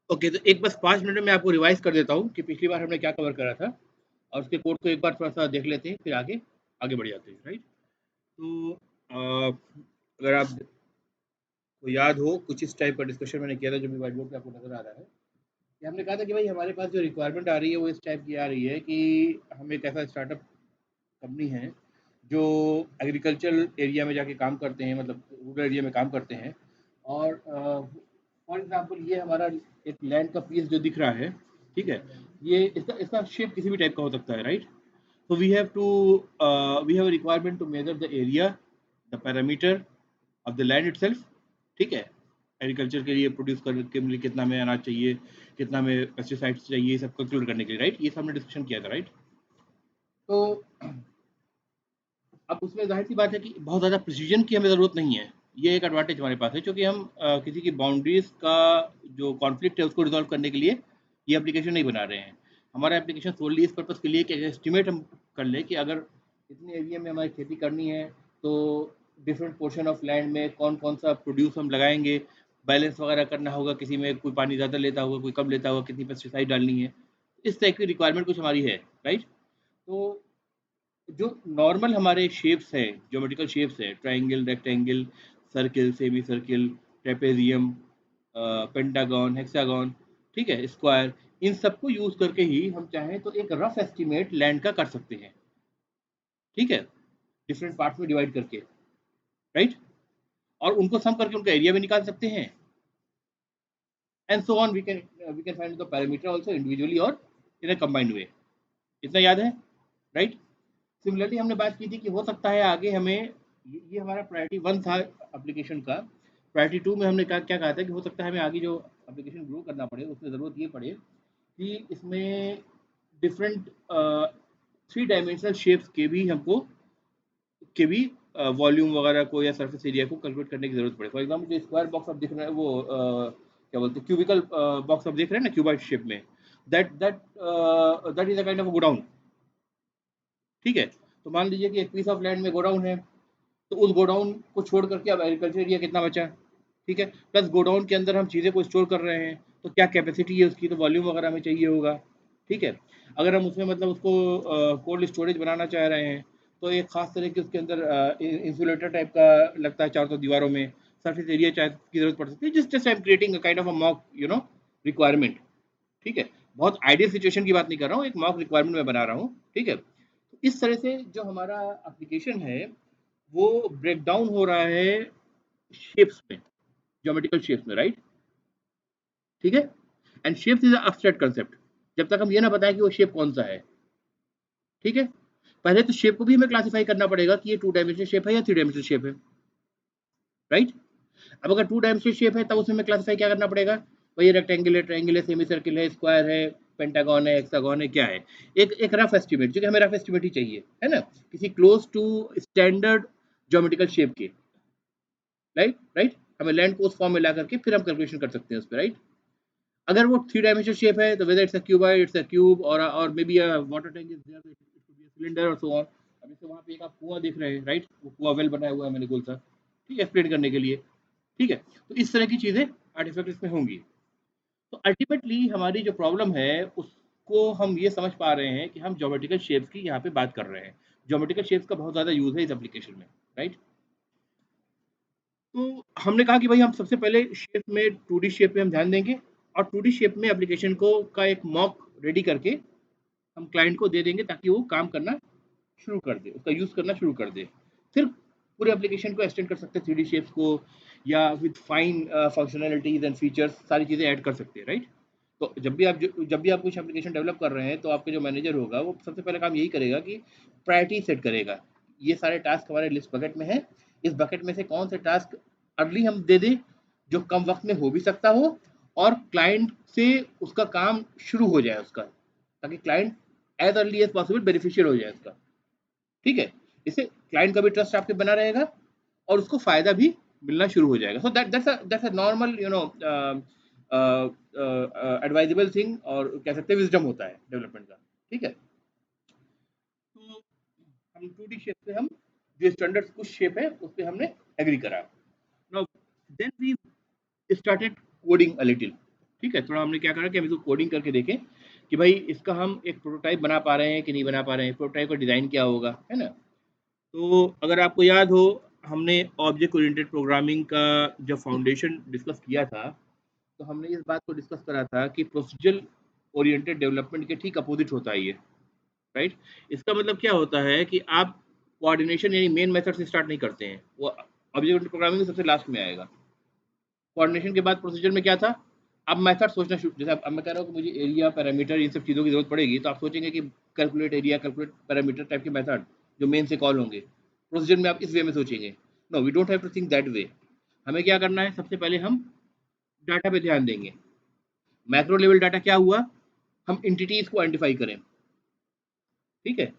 Okay, तो एक बस 5 मिनट में मैं आपको रिवाइज़ कर देता हूँ कि पिछली बार हमने क्या कवर करा था और उसके कोड को एक बार थोड़ा-सा देख लेते हैं, फिर आगे आगे बढ़ जाते हैं, राइट? तो अगर आपको याद हो, कुछ इस टाइप का डिस्कशन मैंने किया था, जो भी व्हाइट बोर्ड पे आपको नज़र आ रहा है, कि हमने कहा था कि भाई हमारे पास जो रिक्वायरमेंट आ रही है, वो इस टाइप की आ रही है कि हम एक ऐसा स्टार्टअप कंपनी है, जो एग्रीकल्चरल एरिया में जाके काम करते हैं, मतलब रूरल एरिया में काम करते हैं। और फॉर एग्जांपल ये हमारा एक लैंड का पीस जो दिख रहा है, ठीक है? ये इसका इसका शेप किसी भी टाइप का हो सकता है, right? So we have a requirement to measure the area, the parameter of the land itself, ठीक है? एग्रीकल्चर के लिए प्रोड्यूस करने के लिए कितना में अनाज चाहिए, कितना में पेस्टिसाइड्स चाहिए, ये सब कैलकुलेट करने के लिए, राइट? ये सब हमने डिस्कशन किया था, राइट? तो अब उसमें ज़ाहिर-सी बात है कि बहुत ज़्यादा प्रिसिज़न की हमें ज़रूरत नहीं है। ये एक एडवांटेज हमारे पास है, क्योंकि हम किसी की बाउंड्रीज़ का जो कॉन्फ्लिक्ट है उसको रिज़ॉल्व करने के लिए ये एप्लीकेशन नहीं बना रहे हैं। हमारा एप्लीकेशन सोनली इस पर्पज़ के लिए कि एस्टिमेट हम कर लें कि अगर इतने एरिया में हमारी खेती करनी है, तो डिफरेंट पोर्शन ऑफ लैंड में कौन-कौन सा प्रोड्यूस हम लगाएँगे, बैलेंस वगैरह करना होगा, किसी में कोई पानी ज़्यादा लेता होगा, कोई कम लेता होगा, कितनी पेस्टिसाइड डालनी है। इस टाइप की रिक्वायरमेंट कुछ हमारी है, राइट? तो जो नॉर्मल हमारे शेप्स हैं, ज्योमेट्रिकल शेप्स हैं, triangle, rectangle, circle, semi circle, trapezium, pentagon, hexagon, ठीक है, स्क्वायर, इन सबको यूज करके ही हम चाहें तो एक रफ एस्टिमेट लैंड का कर सकते हैं, ठीक है, डिफरेंट पार्ट्स में डिवाइड करके, राइट? और उनको सम करके उनका एरिया भी निकाल सकते हैं, and so on we can find the parameter also individually और इन अ कंबाइंड वे। इतना याद है, राइट? सिमिलरली हमने बात की थी कि हो सकता है आगे हमें ये हमारा प्रायोरिटी 1 था एप्लीकेशन का। प्रायोरिटी 2 में हमने क्या कहा था कि हो सकता है हमें आगे जो एप्लीकेशन ग्रो करना पड़े, उसमें ज़रूरत ये पड़े कि इसमें डिफरेंट 3 डायमेंशनल शेप्स के भी वॉल्यूम वगैरह को या सरफेस एरिया को कैलकुलेट करने की ज़रूरत पड़े। फॉर एग्जाम्पल जो स्क्वायर बॉक्स आप दिख रहा है, वो क्या बोलते हैं, क्यूबिकल बॉक्स आप देख रहे हैं ना, क्यूबाइड शेप में, that that that is a kind of godown, ठीक है? तो मान लीजिए कि एक पीस ऑफ लैंड में गोडाउन है, तो उस गोडाउन को छोड़ करके अब एग्रीकल्चर एरिया कितना बचा, ठीक है? प्लस गोडाउन के अंदर हम चीज़ें को स्टोर कर रहे हैं, तो क्या कैपेसिटी है उसकी, तो वॉल्यूम वगैरह हमें चाहिए होगा, ठीक है? अगर हम उसमें मतलब उसको कोल्ड स्टोरेज बनाना चाह रहे हैं, तो एक खास तरह के उसके अंदर इंसुलेटर टाइप का लगता है चारों तरफ दीवारों में, सरफेस एरिया चाहे की जरूरत पड़ सकती है, just I am creating a kind of a mock requirement, ठीक है? बहुत आइडियल सिचुएशन की बात नहीं कर रहा हूँ, एक मॉक रिक्वायरमेंट मैं बना रहा हूँ, ठीक है? तो इस तरह से जो हमारा एप्लीकेशन है, वो ब्रेक डाउन हो रहा है शेप्स में, ज्योमेट्रिकल शेप्स में, राइट? ठीक है? And shapes is abstract concept, जब तक हम ये ना बताएं कि वो शेप कौन सा है, ठीक है? पहले तो शेप को भी हमें क्लासिफाई करना पड़ेगा कि ये 2 डायमेंशनल शेप है या 3 डायमेंशनल शेप है, राइट? अब अगर 2 डायमेंशनल शेप है, तब उसमें हमें क्लासिफाई क्या करना पड़ेगा? भाई रेक्टेंगल है, ट्रायंगल है, सेमी सर्किल है, स्क्वायर है, पेंटागन है, हेक्सागन है, क्या है? एक रफ एस्टिमेट, क्योंकि हमें रफ एस्टिमेट ही चाहिए, है ना? किसी close to standard geometrical shape के, राइट? हमें लैंड को उस फॉर्म में ला करके फिर हम कैलकुलेशन कर सकते हैं उस पे, राइट? अगर वो 3 डायमेंशनल शेप है, तो whether it's a cuboid, it's a cube, और may be a water tank is there, it could be a cylinder और सो ऑन। अब जैसे वहाँ पे एक आप कुआँ देख रहे हैं, राइट? वो कुआँ वेल बनाया हुआ है मैंने गोल सा, ठीक है? एक्सप्लेन करने के लिए, ठीक है? तो इस तरह की चीज़ें आर्टिफैक्ट इसमें होंगी। तो अल्टीमेटली हमारी जो प्रॉब्लम है, उसको हम ये समझ पा रहे हैं कि हम ज्योमेट्रिकल शेप्स की यहाँ पे बात कर रहे हैं। ज्योमेट्रिकल शेप्स का बहुत ज़्यादा यूज़ है इस एप्लीकेशन में, राइट? तो हमने कहा कि भाई हम सबसे पहले शेप में 2D शेप में हम ध्यान देंगे, और 2D शेप में एप्लीकेशन को का एक मॉक रेडी करके हम क्लाइंट को दे देंगे, ताकि वो काम करना शुरू कर दे, उसका यूज़ करना शुरू कर दे। फिर पूरे एप्लीकेशन को एक्सटेंड कर सकते हैं 3D शेप्स को, या with fine functionalities and features सारी चीज़ें ऐड कर सकते हैं, राइट? तो जब भी आप कुछ एप्लीकेशन डेवलप कर रहे हैं, तो आपके जो मैनेजर होगा, वो सबसे पहले काम यही करेगा कि प्रायोरिटी सेट करेगा। ये सारे टास्क हमारे लिस्ट बकेट में है, इस बकेट में से कौन से टास्क अर्ली हम दे दें, जो कम वक्त में हो भी सकता हो, और क्लाइंट से उसका काम शुरू हो जाए उसका, ताकि client as early as possible beneficial हो जाए उसका, ठीक है? इससे क्लाइंट का भी ट्रस्ट आप पे बना रहेगा, और उसको फायदा भी मिलना शुरू हो जाएगा। So that's a normal advisable thing, और कह सकते हैं विजडम होता है डेवलपमेंट का, ठीक है? तो हम 2D शेप से हम जो स्टैंडर्ड कुछ शेप है उस पे हमने एग्री करा। Now then we started coding a little, ठीक है, थोड़ा हमने क्या करा कि हम इसको कोडिंग करके देखें कि भाई इसका हम एक प्रोटोटाइप बना पा रहे हैं कि नहीं बना पा रहे हैं, प्रोटोटाइप का डिज़ाइन क्या होगा, है ना? तो अगर आपको याद हो, हमने ऑब्जेक्ट ओरिएंटेड प्रोग्रामिंग का जब फाउंडेशन डिस्कस किया था, तो हमने इस बात को डिस्कस करा था कि प्रोसीजरल ओरिएंटेड डेवलपमेंट के ठीक अपोजिट होता है ये, राइट? इसका मतलब क्या होता है कि आप कोऑर्डिनेशन यानी मेन मेथड से स्टार्ट नहीं करते हैं, वो ऑब्जेक्ट ओरिएंटेड प्रोग्रामिंग सबसे लास्ट में आएगा। कोऑर्डिनेशन के बाद प्रोसीजर में क्या था? अब मेथड सोचना शुरू, जैसे अब मैं कह रहा हूँ कि मुझे एरिया, पैरामीटर, इन सब चीज़ों की ज़रूरत पड़ेगी, तो आप सोचेंगे कि calculate area, calculate parameter type के मेथड जो मेन से कॉल होंगे। प्रोसीजर में आप इस वे में सोचेंगे। No, we don't have to think that way. हमें क्या करना है, सबसे पहले हम डाटा पे ध्यान देंगे। मैक्रो लेवल डाटा क्या हुआ? हम एंटिटीज़ को आइडेंटिफाई करें, ठीक है?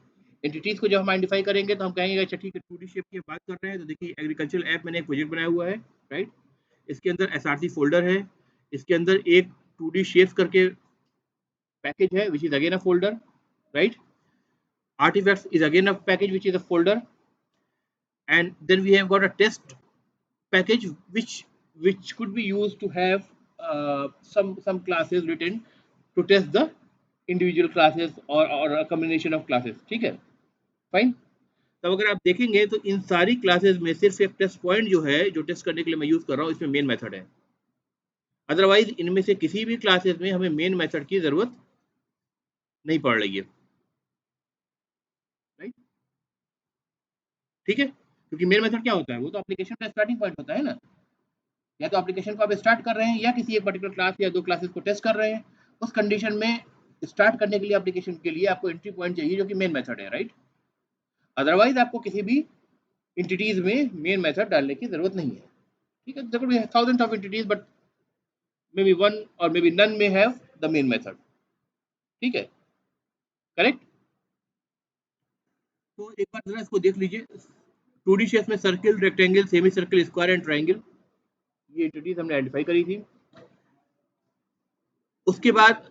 एंटिटीज़ को जब हम आइडेंटिफाई करेंगे तो हम कहेंगे अच्छा ठीक है, 2D शेप की बात कर रहे हैं, तो देखिए एग्रीकल्चर ऐप मैंने एक प्रोजेक्ट बनाया हुआ है, राइट? इसके अंदर एसआरसी फ़ोल्डर है, इसके अंदर एक 2D शेप्स करके package है which is again a folder, right? Artifacts is again a package which is a folder, and then we have got a test package which could be used to have some classes written to test the individual classes or a combination of classes, ठीक है? Fine. तब अगर आप देखेंगे तो इन सारी classes में सिर्फ एक टेस्ट पॉइंट जो है, जो टेस्ट करने के लिए मैं यूज कर रहा हूँ, इसमें मेन मेथड है। अदरवाइज इनमें से किसी भी क्लासेस में हमें मेन मेथड की जरूरत नहीं पड़ रही है, राइट? ठीक है, क्योंकि मेन मेथड क्या होता है, वो तो एप्लीकेशन का स्टार्टिंग पॉइंट होता है ना। या तो एप्लीकेशन को आप स्टार्ट कर रहे हैं या किसी एक पर्टिकुलर क्लास या दो क्लासेस को टेस्ट कर रहे हैं, उस कंडीशन में स्टार्ट करने के लिए एप्लीकेशन के लिए आपको एंट्री पॉइंट चाहिए जो कि मेन मेथड है, राइट? अदरवाइज आपको किसी भी इंटिटीज में मेन मेथड डालने की जरूरत नहीं है, ठीक है? There could be thousands of entities but may be one और मे बी नन में हैव द मेन मेथड, ठीक है? करेक्ट। तो एक बार जरा इसको देख लीजिए, 2D शेप में circle, rectangle, semi circle, square and triangle, ये एंटिटीज हमने आइडेंटिफाई करी थी। उसके बाद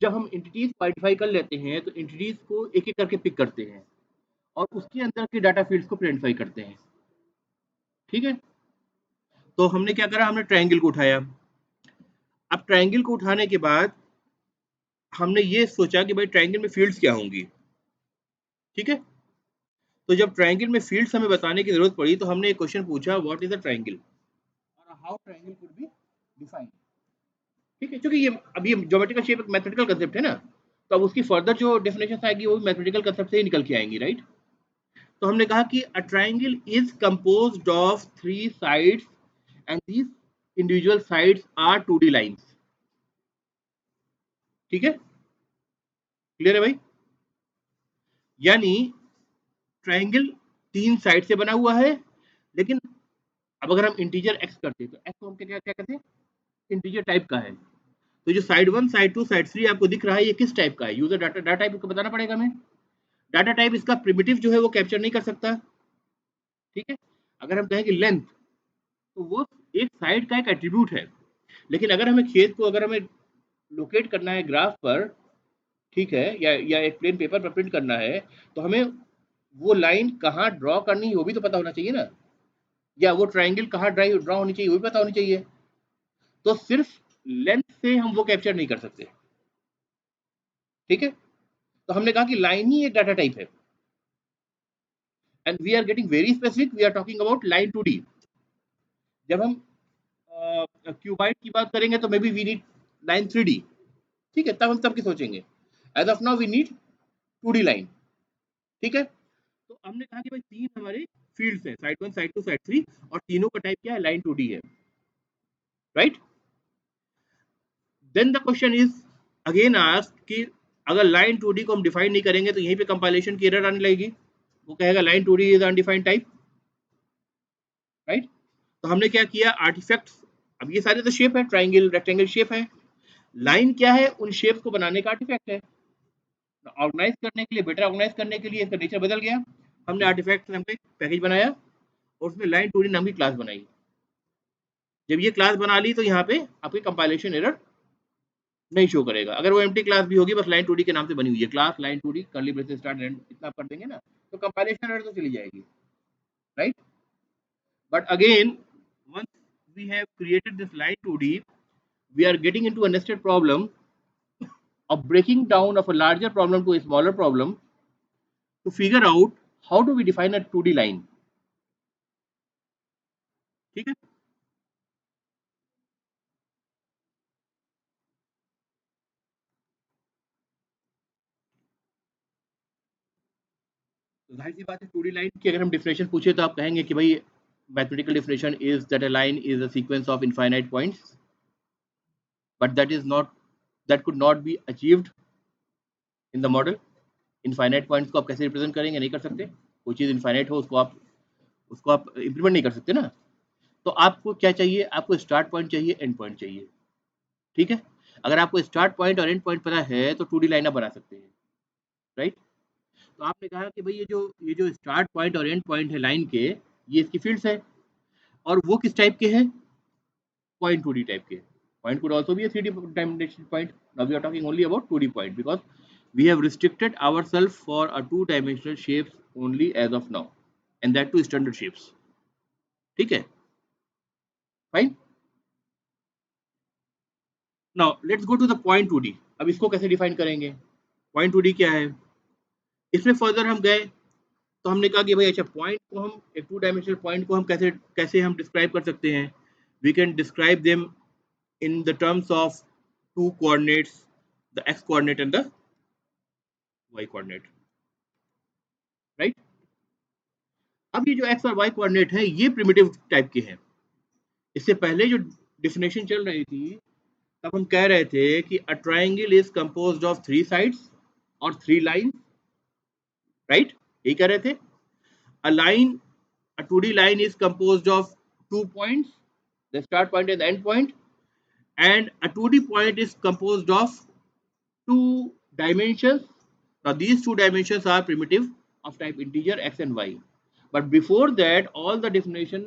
जब हम एंटिटीज को आइडेंटिफाई कर लेते हैं तो एंटिटीज को एक एक करके पिक करते हैं और उसके अंदर के डाटा फील्ड्स को आइडेंटिफाई करते हैं, ठीक है? तो हमने क्या करा, हमने ट्राइंगल को उठाया। अब ट्राइंगल को उठाने के बाद हमने ये सोचा कि भाई ट्राइंगल में फील्ड्स क्या होंगी, ठीक है? तो जब ट्राइंगल में फील्ड्स हमें बताने की जरूरत पड़ी तो हमने एक क्वेश्चन पूछा, व्हाट इज अ ट्राइंगल और how triangle could be defined, ठीक है? क्योंकि ये अभी ज्योमेट्रिकल शेप एक मैथमेटिकल कंसेप्ट है ना, तो अब उसकी फर्दर जो डेफिनेशन आएगी वो मैथमेटिकल कंसेप्ट से ही निकल के आएंगी, राइट? तो हमने कहा कि a triangle is composed of 3 sides and these individual sides are 2D lines, ठीक है? क्लियर है भाई? यानी ट्राइंगल 3 साइड से बना हुआ है, लेकिन अब अगर हम इंटीजर एक्स करते हैं तो एक्स को हम क्या क्या कहते हैं, इंटीजर टाइप का है। तो जो साइड 1, साइड 2, साइड 3 आपको दिख रहा है, ये किस टाइप का है? यूजर डाटा डाटा टाइप को बताना पड़ेगा हमें। डाटा टाइप इसका प्रिमिटिव जो है वो कैप्चर नहीं कर सकता, ठीक है? अगर हम कहें कि लेंथ, तो वो एक साइड का एक एट्रीब्यूट है, लेकिन अगर हमें खेत को अगर हमें लोकेट करना है ग्राफ पर, ठीक है, या एक प्लेन पेपर पर प्रिंट करना है, तो हमें वो लाइन कहाँ ड्रॉ करनी है वो भी तो पता होना चाहिए ना, या वो ट्राइंगल कहाँ ड्रॉ होनी चाहिए वो भी पता होनी चाहिए। तो सिर्फ लेंथ से हम वो कैप्चर नहीं कर सकते, ठीक है? तो हमने कहा कि लाइन ही एक डाटा टाइप है, and we are getting very specific, we are talking about line 2D। जब हम क्यूबाइट की बात करेंगे तो may be we need line 3D, ठीक है? तब हम तब की सोचेंगे। As of now we need 2D line, ठीक है? तो हमने कहा कि भाई 3 हमारे फील्ड्स हैं, साइड 1, साइड 2, साइड 3, और तीनों का टाइप क्या है, लाइन 2D है, right? Then the question is again asked कि अगर लाइन 2D को हम डिफाइन नहीं करेंगे तो यहीं पे कंपाइलेशन की एरर आने लगेगी, वो कहेगा line 2D is undefined type, right? तो हमने क्या किया, आर्टिफैक्ट्स, अब ये सारे तो शेप है, ट्राइंगल, रेक्टेंगल शेप है, लाइन क्या है, उन शेप्स को बनाने का आर्टिफैक्ट है। ऑर्गेनाइज करने के लिए, बेटर ऑर्गेनाइज करने के लिए इसका नेचर बदल गया, हमने आर्टिफैक्ट नाम का एक पैकेज बनाया और उसमें लाइन 2D नाम की क्लास बनाई। जब ये क्लास बना ली तो यहाँ पे आपकी कंपाइलेशन एरर नहीं शो करेगा। अगर वो एम्प्टी क्लास भी होगी, बस लाइन 2D के नाम से बनी हुई है, class line 2D curly braces start and, इतना कर देंगे ना, तो कंपाइलेशन एरर तो चली जाएगी, right? But again once we have created this line 2D, we are getting into a nested problem of breaking down of a larger problem to a smaller problem to figure out how do we define a 2D line. ठीक है? तो जाहिर सी बात है 2D line की अगर हम definition पूछे तो आप कहेंगे कि भाई mathematical definition is that a line is a sequence of infinite points, but that is not, that could not be achieved in the model. Infinite points को आप कैसे रिप्रेजेंट करेंगे? नहीं कर सकते. कोई चीज़ इनफाइनाइट हो उसको आप इम्प्लीमेंट नहीं कर सकते ना. तो आपको क्या चाहिए? आपको स्टार्ट पॉइंट चाहिए, एंड पॉइंट चाहिए. ठीक है? अगर आपको स्टार्ट पॉइंट और एंड पॉइंट पता है तो 2D लाइन आप बना सकते हैं. राइट? तो आपने कहा कि भाई ये जो स्टार्ट पॉइंट और एंड पॉइंट है लाइन के, ये इसकी फील्ड्स है. और वो किस टाइप के हैं? Point 2D type के. Point could also be a 3D dimensional point. Now we are talking only about 2D point because we have restricted ourselves for a two-dimensional shapes only as of now, and that too standard shapes. ठीक है? Fine. Now let's go to the point 2D. अब इसको कैसे define करेंगे? Point 2D क्या है? इसमें further हम गए तो हमने कहा कि भाई अच्छा पॉइंट को हम एक टू डायमेंशनल पॉइंट को हम कैसे कैसे हम डिस्क्राइब कर सकते हैं? We can describe them in the terms of two coordinates, the x coordinate and the y coordinate, right? अब ये जो x और y कोऑर्डिनेट है ये प्रिमिटिव टाइप के हैं. इससे पहले जो डिफिनेशन चल रही थी तब हम कह रहे थे कि a triangle is composed of three sides और थ्री लाइन. राइट? यही कह रहे थे. A line, a 2D line is composed of 2 points, the start point and the end point, and a 2D point is composed of two dimensions. Now these two dimensions are primitive of type integer x and y. But before that, all the definition,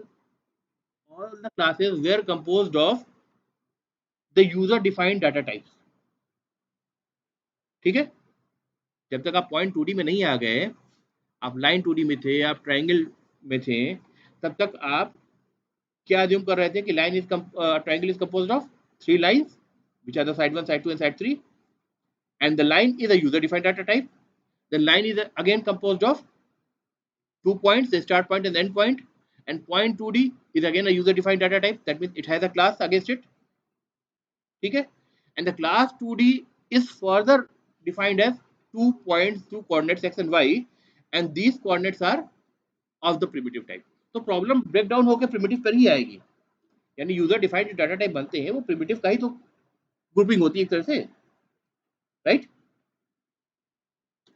all the classes were composed of the user defined data types. ठीक है? जब तक आप point 2D में नहीं आ गए, आप line 2D में थे, आप ट्राइंगल में थे, तब तक आप क्या अज्यूम कर रहे थे कि line is triangle is composed of three lines which are the side 1, side 2 and side 3, and the line is a user defined data type. The line is again composed of 2 points, the start point and the end point, and point 2D is again a user defined data type. That means it has a class against it. Okay? And the class 2D is further defined as 2 points, 2 coordinates x and y, and these coordinates are of the primitive type. तो problem break down होकर primitive पर ही आएगी. यानी user defined data type बनते हैं वो primitive का ही तो ग्रुपिंग होती है एक तरह से. राइट?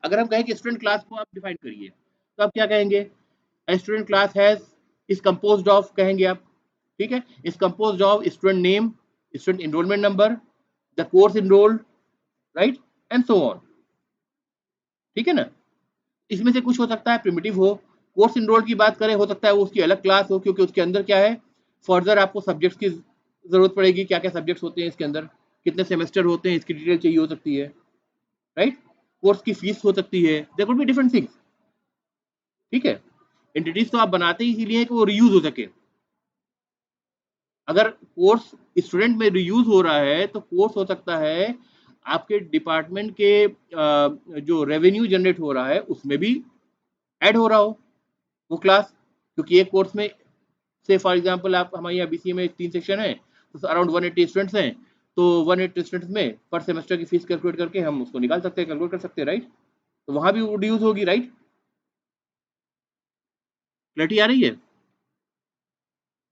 अगर हम कहें कि स्टूडेंट क्लास को आप डिफाइन करिए तो आप क्या कहेंगे? Student class has is composed of, कहेंगे आप. ठीक है? Is composed of student name, student enrolment number, the course enrolled, right, and so on. ठीक है ना? इसमें से कुछ हो सकता है प्रिमिटिव हो. कोर्स इनरोल्ड की बात करें, हो सकता है वो उसकी अलग क्लास हो क्योंकि उसके अंदर क्या है, फर्दर आपको सब्जेक्ट्स की जरूरत पड़ेगी. क्या क्या सब्जेक्ट्स होते हैं इसके अंदर, कितने सेमेस्टर होते हैं, इसकी डिटेल चाहिए हो सकती है. राइट? कोर्स की फीस हो सकती है. There could be different things. ठीक है? एंटिटीज तो आप बनाते ही इसीलिए है कि वो रीयूज हो सके. अगर कोर्स स्टूडेंट में रीयूज हो रहा है तो कोर्स हो सकता है आपके डिपार्टमेंट के जो रेवेन्यू जनरेट हो रहा है उसमें भी ऐड हो रहा हो वो क्लास. क्योंकि एक कोर्स में से फॉर एग्जांपल आप हमारे यहाँ बीसीए में 3 सेक्शन है तो अराउंड 180 स्टूडेंट्स हैं. तो 180 स्टूडेंट्स में पर सेमेस्टर की फीस कैलकुलेट करके हम उसको निकाल सकते हैं, कैलकुलेट कर सकते हैं. राइट? तो वहां भी वो रीयूज होगी. राइट? क्लैरिटी आ रही है?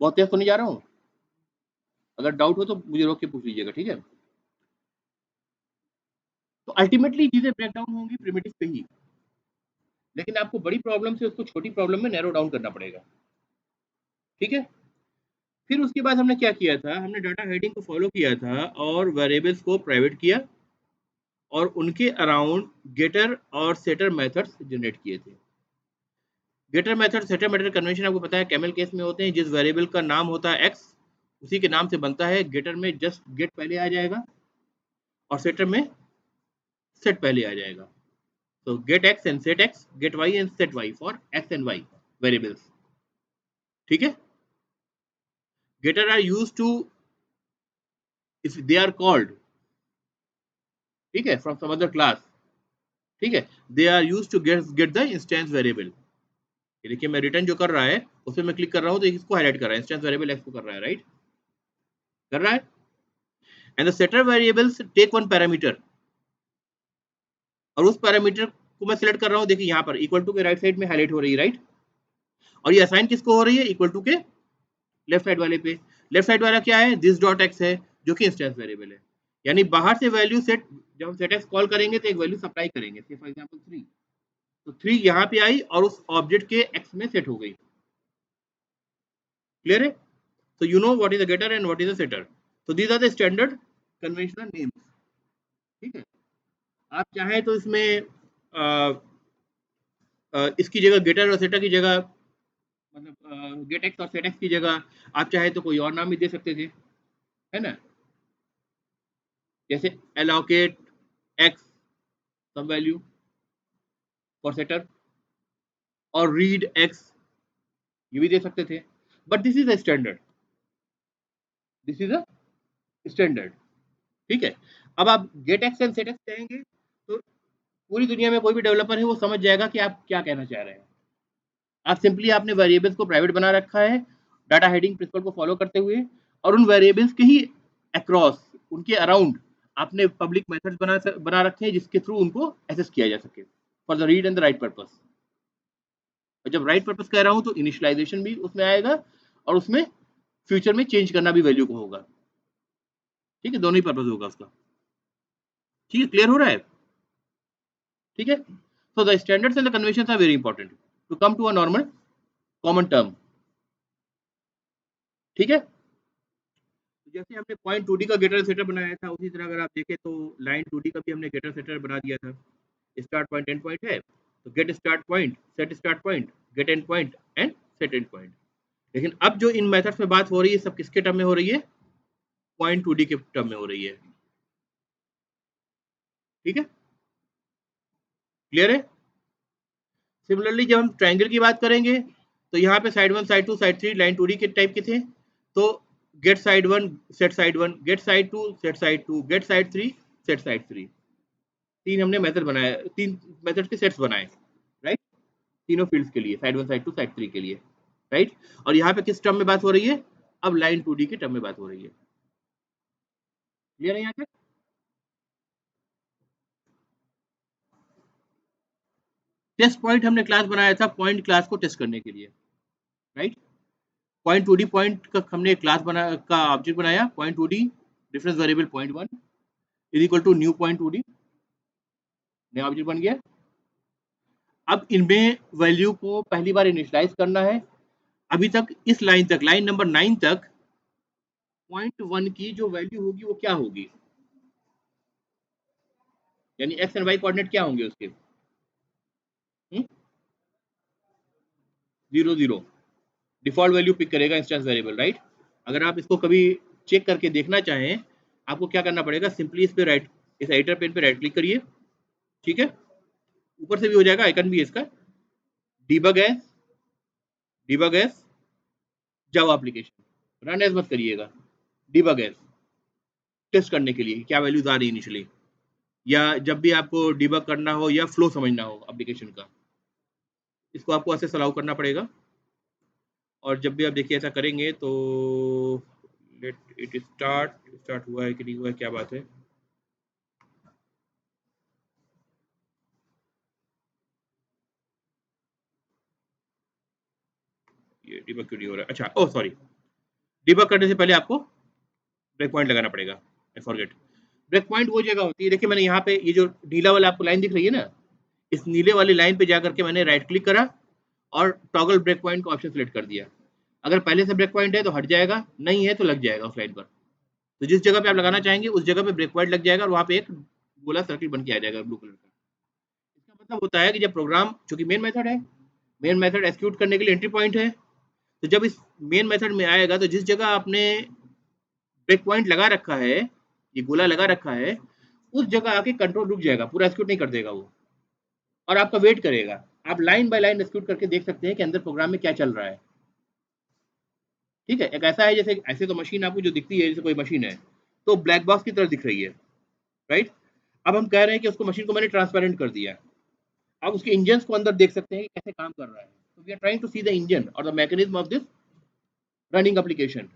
बहुत तेज तो नहीं जा रहा हूँ? अगर डाउट हो तो मुझे रोक के पूछ लीजिएगा. ठीक है? तो अल्टीमेटली चीजें ब्रेक डाउन होंगी प्रिमिटिव पे ही, लेकिन आपको बड़ी प्रॉब्लम से उसको छोटी प्रॉब्लम में नैरो डाउन करना पड़ेगा. ठीक है? फिर उसके बाद हमने क्या किया था, हमने डाटा हेडिंग को फॉलो किया था और वेरिएबल्स को प्राइवेट किया और उनके अराउंड गेटर और सेटर मेथड्स जनरेट किए थे. Getter method, setter method convention आपको पता है कैमल केस में होते हैं. जिस वेरिएबल का नाम होता है x उसी के नाम से बनता है. गेटर में जस्ट गेट पहले आ जाएगा और सेटर में सेट पहले आ जाएगा. So get x and set x, get y and set y for x and y variables. ठीक है? Getter are used to if they are called, ठीक है, फ्रॉम सम अदर क्लास, ठीक है, they are use to get the instance variable. ये देखिए मैं return जो कर रहा है उसमें मैं क्लिक कर रहा हूँ तो इसको हाईलाइट कर रहा है, इंस्टेंस वेरिएबल एक्स को कर रहा है, राइट, कर रहा है। And the setter variables take one parameter, और उस पैरामीटर को मैं सिलेक्ट कर रहा हूँ, देखिए यहाँ पर इक्वल टू के राइट साइड में हाईलाइट हो रही है, राइट, और ये असाइन किसको हो रही है, इक्वल टू के लेफ्ट साइड वाले पे। लेफ्ट साइड वाला क्या है, दिस डॉट एक्स है, जो कि इंस्टेंस वेरिएबल है। यानी बाहर से वैल्यू सेट, जब हम सेट एक्स कॉल करेंगे तो एक वैल्यू सप्लाई करेंगे, फॉर एग्जांपल 3, तो 3 यहाँ पे आई और उस ऑब्जेक्ट के एक्स में सेट हो गई। क्लियर है? So you know what is a getter and what is a setter. So these are the standard conventional names. ठीक है, आप चाहें तो इसमें इसकी जगह गेटर और सेटर की जगह, मतलब गेट एक्स और सेट एक्स की जगह आप चाहे तो कोई और नाम भी दे सकते थे, है ना, जैसे allocate x some value for setter, और रीड एक्स, ये भी दे सकते थे, but this is a standard, this is a standard. ठीक है, अब आप get x and set x कहेंगे तो पूरी दुनिया में कोई भी डेवलपर है वो समझ जाएगा कि आप क्या कहना चाह रहे हैं। आप सिंपली आपने वेरिएबल्स को प्राइवेट बना रखा है डाटा हेडिंग प्रिंसिपल को फॉलो करते हुए, और उन वेरिएबल्स के ही अक्रॉस, उनके अराउंड आपने पब्लिक मेथड्स बना रखे हैं जिसके थ्रू उनको एक्सेस किया जा सके for the read and the right purpose. और जब राइट पर्पस कह रहा हूं तो इनिशियलाइजेशन भी उसमें आएगा और उसमें फ्यूचर में चेंज करना भी वैल्यू को होगा। ठीक है, दोनों ही पर्पस होगा उसका। ठीक है, क्लियर हो रहा है? ठीक है, so the standards and the conventions are very important to come to a normal common term। ठीक है, तो जैसे हमने पॉइंट 2D का गेटर सेटर बनाया था, उसी तरह अगर आप देखें तो लाइन 2D का भी हमने गेटर सेटर बना दिया था। स्टार्ट पॉइंट एंड पॉइंट है, तो get start point, set start point, get end point and set end point. लेकिन अब जो इन मेथड्स में बात हो रही है सब किसके टर्म में हो रही है, पॉइंट 2D के टर्म में हो रही है। ठीक है, क्लियर है? सिमिलरली जब हम ट्राइंगल की बात करेंगे तो यहाँ पे side 1 side 2 side 3 line 2D के टाइप के थे, तो get side 1 set side 1, get side 2 set side 2, get side 3 set side 3। तीन हमने मेथड बनाए, तीन मेथड के सेट्स बनाए, राइट, तीनों फील्ड्स के लिए, साइड 1 साइड 2 साइड 3 के लिए, राइट। और यहाँ पे किस टर्म में बात हो रही है, अब लाइन 2D के टर्म में बात हो रही है। क्लियर है यहाँ तक? टेस्ट पॉइंट हमने क्लास बनाया था पॉइंट क्लास को टेस्ट करने के लिए, राइट। पॉइंट 2D पॉइंट का हमने क्लास का ऑब्जेक्ट बनाया, point 2D difference variable point 1 is equal to new point 2D, नया ऑब्जेक्ट बन गया। अब इनमें वैल्यू को पहली बार इनिशियलाइज करना है। अभी तक इस लाइन तक, लाइन नंबर 9 तक पॉइंट 1 की जो वैल्यू होगी वो क्या होगी, यानी एक्स एंड वाई कोऑर्डिनेट क्या होंगे उसके, 0 0 डिफॉल्ट वैल्यू पिक करेगा इंस्टेंस वेरिएबल, राइट। अगर आप इसको कभी चेक करके देखना चाहें, आपको क्या करना पड़ेगा, सिंपली इस पे राइट, इस एडिटर पेन पे राइट क्लिक करिए, ठीक है, ऊपर से भी हो जाएगा, आइकन भी है इसका, debug as Java application, run as मत करिएगा, डीबग एज, टेस्ट करने के लिए क्या वैल्यूज आ रही है इनिशियली, या जब भी आपको डिबग करना हो या फ्लो समझना हो एप्लीकेशन का, इसको आपको ऐसे अलाउ करना पड़ेगा। और जब भी आप देखिए ऐसा करेंगे तो लेट इट स्टार्ट हुआ है कि नहीं हुआ है, क्या बात है, ये डिबग क्यों नहीं हो रहा है, अच्छा ओह सॉरी, डिबग करने से पहले आपको ब्रेक पॉइंट लगाना पड़ेगा, आई फॉरगेट। ब्रेक पॉइंट वो जगह होती है, देखिए मैंने यहाँ पे ये जो नीला वाला आपको लाइन दिख रही है ना, इस नीले वाली लाइन पे जाकर के मैंने राइट क्लिक करा और टॉगल ब्रेक पॉइंट का ऑप्शन सिलेक्ट कर दिया। अगर पहले से ब्रेक पॉइंट है तो हट जाएगा, नहीं है तो लग जाएगा उस लाइन पर। तो जिस जगह पे आप लगाना चाहेंगे उस जगह पे ब्रेक पॉइंट लग जाएगा और वहाँ पे एक गोला सर्कल बन के आ जाएगा ब्लू कलर का। इसका मतलब होता है कि जब प्रोग्राम, चूंकि मेन मेथड है, मेन मेथड एक्सिक्यूट करने के लिए एंट्री पॉइंट है, तो जब इस मेन मेथड में आएगा तो जिस जगह आपने ब्रेक पॉइंट लगा रखा है, ये गोला लगा रखा है, उस जगह आके कंट्रोल रुक जाएगा, पूरा एक्सिक्यूट नहीं कर देगा वो, और आपका वेट करेगा। आप लाइन बाय लाइन एक्सिक्यूट करके देख सकते हैं कि अंदर प्रोग्राम में क्या चल रहा है। ठीक है, एक ऐसा है जैसे, ऐसे तो मशीन आपको जो दिखती है जैसे कोई मशीन है, तो ब्लैक बॉक्स की तरह दिख रही है, राइट। अब हम कह रहे हैं कि उसको मशीन को मैंने ट्रांसपेरेंट कर दिया, अब उसके इंजन को अंदर देख सकते हैं कि कैसे काम कर रहा है। तो we are trying to see the engine और the mechanism of this running application,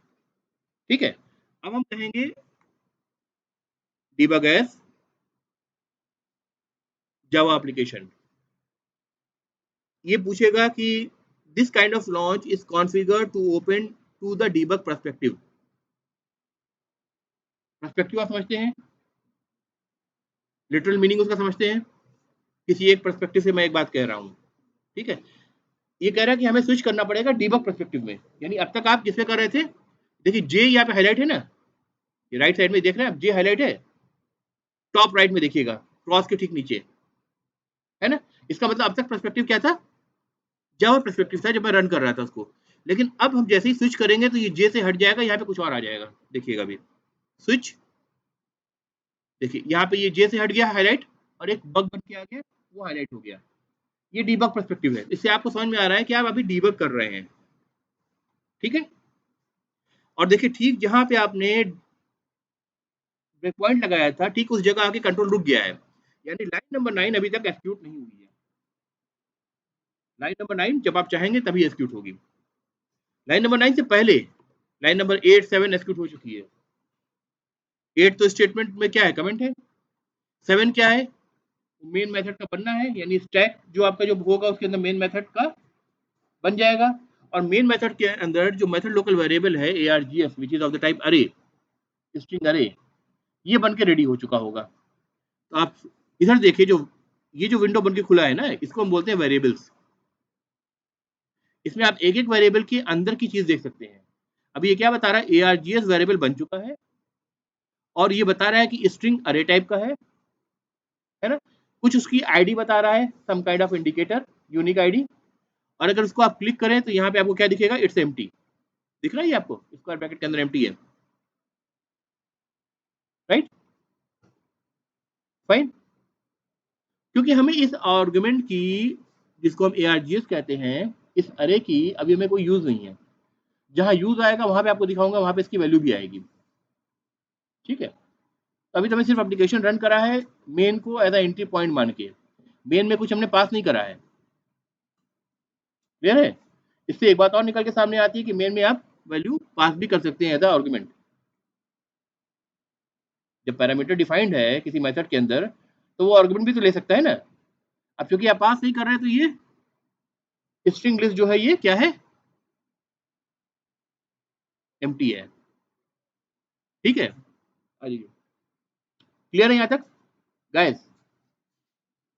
ठीक है। अब हम कहेंगे debug as जावा एप्लीकेशन, ये पूछेगा कि this kind of launch is configured to open to the debug perspective. Perspective आप समझते हैं, लिटरल मीनिंग उसका समझते हैं, किसी एक पर्सपेक्टिव से मैं एक बात कह रहा हूँ, ठीक है। ये कह रहा है कि हमें स्विच करना पड़ेगा डीबग पर्सपेक्टिव में, यानी अब तक आप किस पे कर रहे थे, देखिए जे यहाँ पे हाईलाइट है ना, ये राइट साइड में देख रहे हैं आप, जे हाईलाइट है, टॉप राइट में देखिएगा क्रॉस के ठीक नीचे, है ना। इसका मतलब अब तक पर्सपेक्टिव क्या था, जावा पर्सपेक्टिव था जब मैं रन कर रहा था उसको। लेकिन अब हम जैसे ही स्विच करेंगे तो ये जे से हट जाएगा, यहाँ पे कुछ और आ जाएगा, देखिएगा अभी स्विच, देखिए यहाँ पे ये जे से हट गया हाईलाइट, और एक बग बन के आ गया, वो हाईलाइट हो गया। ये डीबग पर्सपेक्टिव है, इससे आपको समझ में आ रहा है कि आप अभी डीबग कर रहे हैं, ठीक है। और देखिए ठीक जहां पे आपने ब्रेक पॉइंट लगाया था, ठीक उस जगह आके कंट्रोल रुक गया है, यानी लाइन नंबर 9 अभी तक एक्सिक्यूट नहीं हुई है। लाइन नंबर 9 जब आप चाहेंगे तभी एक्सिक्यूट होगी, लाइन नंबर 9 से पहले लाइन नंबर 8 7 एक्सिक्यूट हो चुकी है। 8 तो स्टेटमेंट में क्या है, कमेंट है। 7 क्या है, मेन मेथड का बनना है, यानी स्टैक जो आपका जो होगा उसके अंदर मेन मेथड का बन जाएगा। और मेन मेथड के अंदर जो मेथड लोकल वेरिएबल है args which is of the type अरे, स्ट्रिंग अरे, ये बन के रेडी हो चुका होगा। तो आप इधर देखिए, जो ये जो विंडो बन के खुला है ना, इसको हम बोलते हैं वेरिएबल्स। इसमें आप एक एक वेरिएबल के अंदर की चीज देख सकते हैं। अभी ये क्या बता रहा है, args वेरिएबल बन चुका है, और ये बता रहा है कि स्ट्रिंग अरे टाइप का है ना। कुछ उसकी आईडी बता रहा है, some kind of indicator, unique ID. और अगर उसको आप क्लिक करें तो यहाँ पे आपको क्या दिखेगा, इट्स एम्प्टी, दिख रहा है ये आपको, स्क्वायर ब्रैकेट के अंदर एम्प्टी है, राइट, फाइन। क्योंकि हमें इस आर्गुमेंट की, जिसको हम args कहते हैं, इस अरे की अभी हमें कोई यूज नहीं है। जहां यूज आएगा वहां पे आपको दिखाऊंगा, वहां पे इसकी वैल्यू भी आएगी, ठीक है। अभी तो हमें सिर्फ एप्लीकेशन रन करा है मेन को एज अ एंट्री पॉइंट मान के, मेन में कुछ हमने पास नहीं करा है, क्लियर है। इससे एक बात और निकल के सामने आती है कि मेन में आप वैल्यू पास भी कर सकते हैं एज अ आर्गुमेंट। जब पैरामीटर डिफाइंड है किसी मेथड के अंदर, तो वो आर्गुमेंट भी तो ले सकता है ना। अब क्योंकि आप पास नहीं कर रहे हैं, तो ये स्ट्रिंग लिस्ट जो है ये क्या है, एम्प्टी है, ठीक है। क्लियर है यहाँ तक गाइस,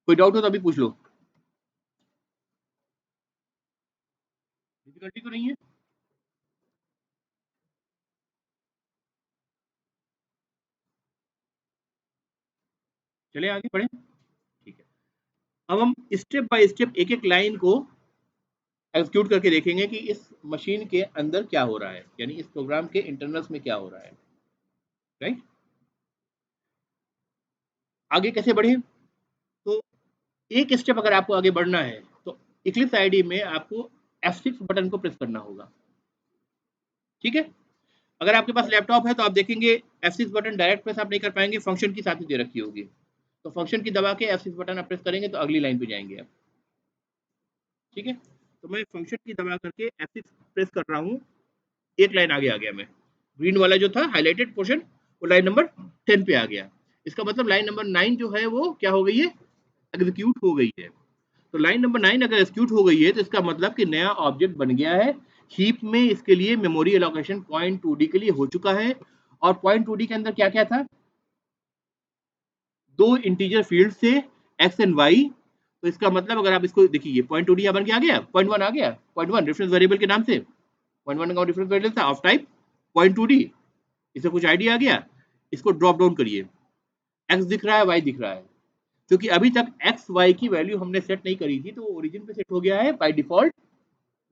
कोई डाउट हो तो अभी पूछ लो, डिफिकल्टी तो नहीं है। चले आगे बढ़े, ठीक है। अब हम स्टेप बाय स्टेप एक एक लाइन को एग्जीक्यूट करके देखेंगे कि इस मशीन के अंदर क्या हो रहा है, यानी इस प्रोग्राम के इंटरनल्स में क्या हो रहा है, राइट। आगे कैसे बढ़े, तो एक स्टेप अगर आपको आगे बढ़ना है तो इक्लिप्स आईडी में आपको F6 बटन को प्रेस करना होगा, ठीक है। अगर आपके पास लैपटॉप है तो आप देखेंगे F6 बटन डायरेक्ट प्रेस आप नहीं कर पाएंगे, फंक्शन की साथ ही दे रखी होगी। तो फंक्शन की दबा के F6 बटन आप प्रेस करेंगे तो अगली लाइन पे जाएंगे आप, ठीक है। तो मैं फंक्शन की दबा करके F6 प्रेस कर रहा हूँ, एक लाइन आगे आ गया मैं, ग्रीन वाला जो था हाईलाइटेड पोर्शन वो लाइन नंबर 10 पे आ गया। इसका मतलब लाइन नंबर 9 जो है वो क्या हो गई है, एग्जीक्यूट हो गई है। तो लाइन नंबर 9 अगर एग्जीक्यूट हो गई है तो इसका मतलब कि नया ऑब्जेक्ट बन गया है हीप में। इसके लिए मेमोरी एलोकेशन पॉइंट 2D के लिए हो चुका है। और पॉइंट 2D के अंदर क्या क्या था, दो इंटीजर फील्ड से एक्स एंड वाई। तो इसका मतलब अगर आप इसको देखिए, पॉइंट 2D यहाँ बन के आ गया, पॉइंट 1 आ गया, पॉइंट 1 रेफरेंस वेरिएबल के नाम से, पॉइंट 1 का रेफरेंस वेरिएबल था ऑफ टाइप पॉइंट 2D, इससे कुछ आइडिया आ गया। इसको ड्रॉप डाउन करिए, एक्स दिख रहा है, वाई दिख रहा है। क्योंकि अभी तक एक्स वाई की वैल्यू हमने सेट नहीं करी थी, तो वो ओरिजिन पे सेट हो गया है by default